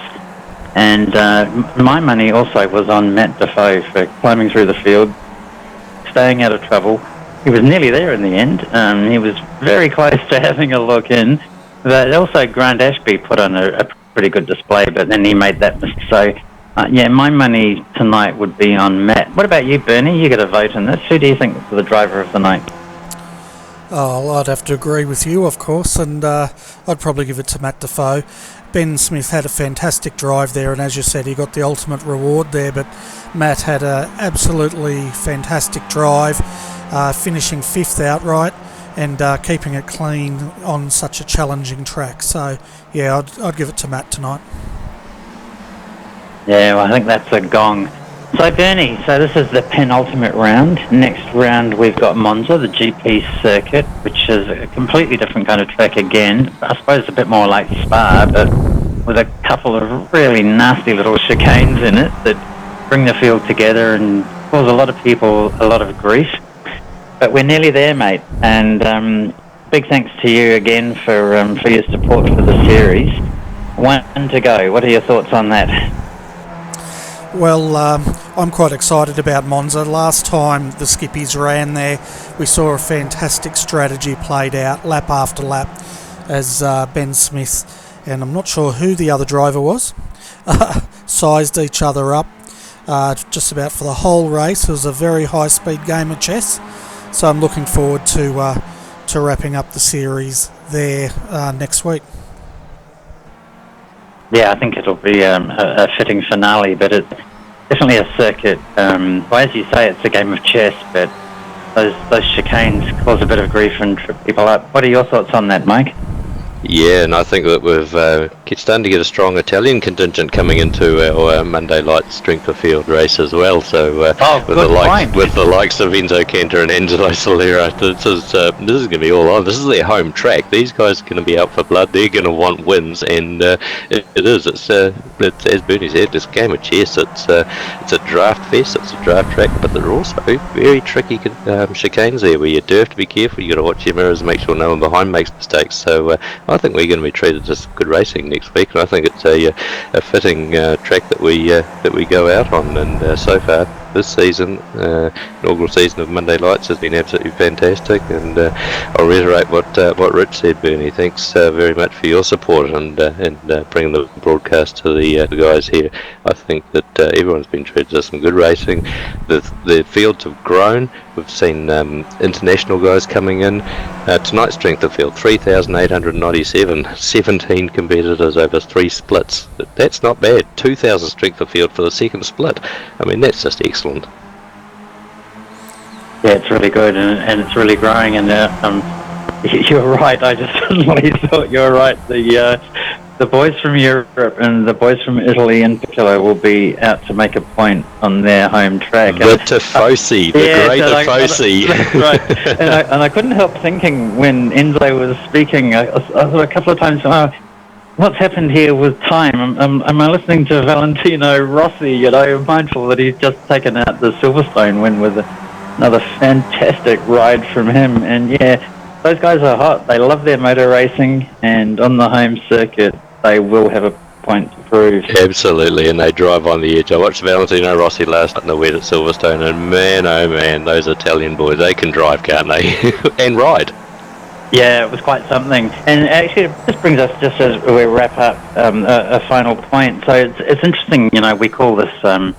Speaker 2: and my money also was on Matt Defoe for climbing through the field, staying out of trouble. He was nearly there in the end. He was very close to having a look in, but also Grant Ashby put on a pretty good display, but then he made that mistake. So my money tonight would be on Matt. What about you, Bernie? You got a vote in this. Who do you think was the driver of the night?
Speaker 1: Oh, I'd have to agree with you, of course, and I'd probably give it to Matt Defoe. Ben Smith had a fantastic drive there, and as you said, he got the ultimate reward there, but Matt had an absolutely fantastic drive, finishing 5th outright and keeping it clean on such a challenging track. So, yeah, I'd give it to Matt tonight.
Speaker 2: Yeah, well, I think that's a gong. So, Bernie, this is the penultimate round. Next round, we've got Monza, the GP circuit, which is a completely different kind of track again. I suppose a bit more like Spa, but with a couple of really nasty little chicanes in it that bring the field together and cause a lot of people a lot of grief. But we're nearly there, mate. And big thanks to you again for your support for the series. 1 to go. What are your thoughts on that?
Speaker 1: Well, I'm quite excited about Monza. Last time the Skippies ran there, we saw a fantastic strategy played out lap after lap as Ben Smith, and I'm not sure who the other driver was, sized each other up just about for the whole race. It was a very high-speed game of chess, so I'm looking forward to wrapping up the series there next week.
Speaker 2: Yeah, I think it'll be a fitting finale, but it's definitely a circuit. Well, as you say, it's a game of chess, but those chicanes cause a bit of grief and trip people up. What are your thoughts on that, Mike?
Speaker 3: Yeah, and I think that we've starting to get a strong Italian contingent coming into our Monday Light Strength of Field race as well. So with the likes of Enzo Cantor and Angelo Solera, this is going to be all on. This is their home track. These guys are going to be out for blood. They're going to want wins, and it's as Bernie said, it's a game of chess. It's a draft fest. It's a draft track, but there are also very tricky chicanes there where you do have to be careful. You got to watch your mirrors and make sure no one behind makes mistakes. So I think we're going to be treated as good racing next week, and I think it's a fitting track that we go out on. And so far this season, inaugural season of Monday Lights has been absolutely fantastic. And I'll reiterate what Rich said, Bernie. Thanks very much for your support and bringing the broadcast to the guys here. I think that everyone's been treated as some good racing. The fields have grown. We've seen international guys coming in. Tonight's strength of field, 3,897, 17 competitors over 3 splits. That's not bad. 2,000 strength of field for the second split. I mean, that's just excellent.
Speaker 2: Yeah, it's really good, and it's really growing. And you're right. I just suddenly thought you're right. the boys from Europe and the boys from Italy in particular will be out to make a point on their home track.
Speaker 3: The Tifosi, the great Tifosi.
Speaker 2: That's right. And I couldn't help thinking when Enzo was speaking, I thought a couple of times, what's happened here with time? Am I listening to Valentino Rossi? You know, mindful that he's just taken out the Silverstone win with another fantastic ride from him. And yeah, those guys are hot. They love their motor racing, and on the home circuit, they will have a point to prove.
Speaker 3: Absolutely, and they drive on the edge. I watched Valentino Rossi last night in the wet at Silverstone, and man, oh man, those Italian boys, they can drive, can't they? And ride.
Speaker 2: Yeah, it was quite something. And actually, it just brings us, just as we wrap up, a final point. So it's interesting, you know, we call this a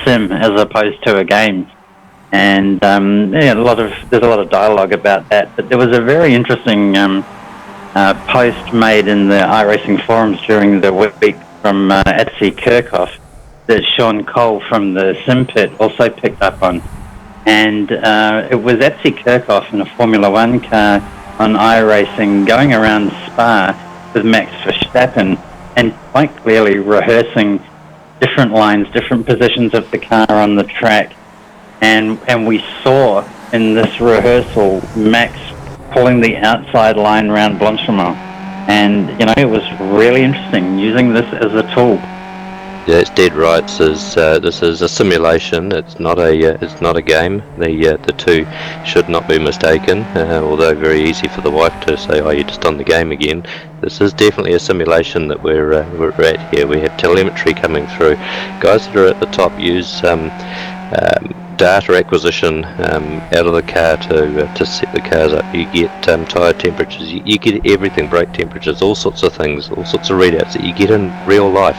Speaker 2: sim as opposed to a game. And there's a lot of dialogue about that. But there was a very interesting post made in the iRacing forums during the week from Etsy Kirchhoff that Sean Cole from the Sim Pit also picked up on. And it was Etsy Kirchhoff in a Formula One car on iRacing going around Spa with Max Verstappen and quite clearly rehearsing different lines, different positions of the car on the track. And we saw in this rehearsal Max pulling the outside line around Blanchimont. And, you know, it was really interesting using this as a tool.
Speaker 3: Yeah, it's dead right. This is a simulation. It's not a game. The two should not be mistaken. Although very easy for the wife to say, "Oh, you're just on the game again." This is definitely a simulation that we're at here. We have telemetry coming through. Guys that are at the top use data acquisition out of the car to set the cars up. You get tyre temperatures, you get everything, brake temperatures, all sorts of things, all sorts of readouts that you get in real life.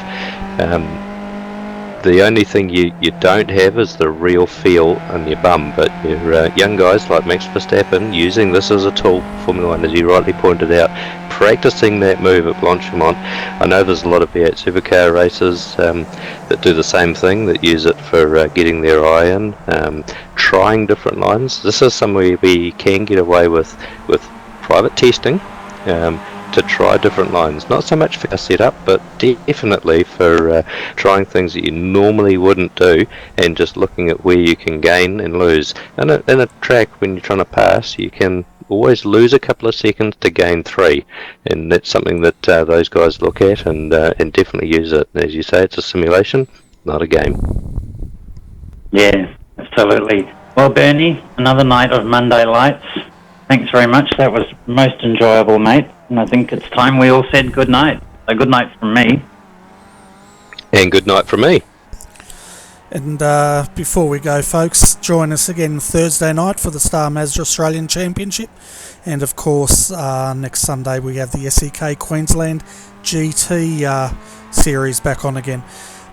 Speaker 3: The only thing you don't have is the real feel in your bum, but your young guys like Max Verstappen using this as a tool, Formula 1, as you rightly pointed out, practicing that move at Blanchimont. I know there's a lot of V8 supercar racers that do the same thing, that use it for getting their eye in, trying different lines. This is somewhere we can get away with private testing, to try different lines, not so much for a setup, but definitely for trying things that you normally wouldn't do, and just looking at where you can gain and lose. In a track, when you're trying to pass, you can always lose a couple of seconds to gain 3, and that's something that those guys look at and definitely use it. As you say, it's a simulation, not a game.
Speaker 2: Yeah, absolutely. Well, Bernie, another night of Monday Lights. Thanks very much. That was most enjoyable, mate. And I think it's time we all said good night. So good night from me.
Speaker 3: And good night from me.
Speaker 1: And before we go, folks, join us again Thursday night for the Star Mazda Australian Championship. And of course, next Sunday we have the SEK Queensland GT series back on again.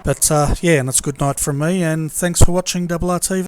Speaker 1: But yeah, and it's good night from me, and thanks for watching RRTV.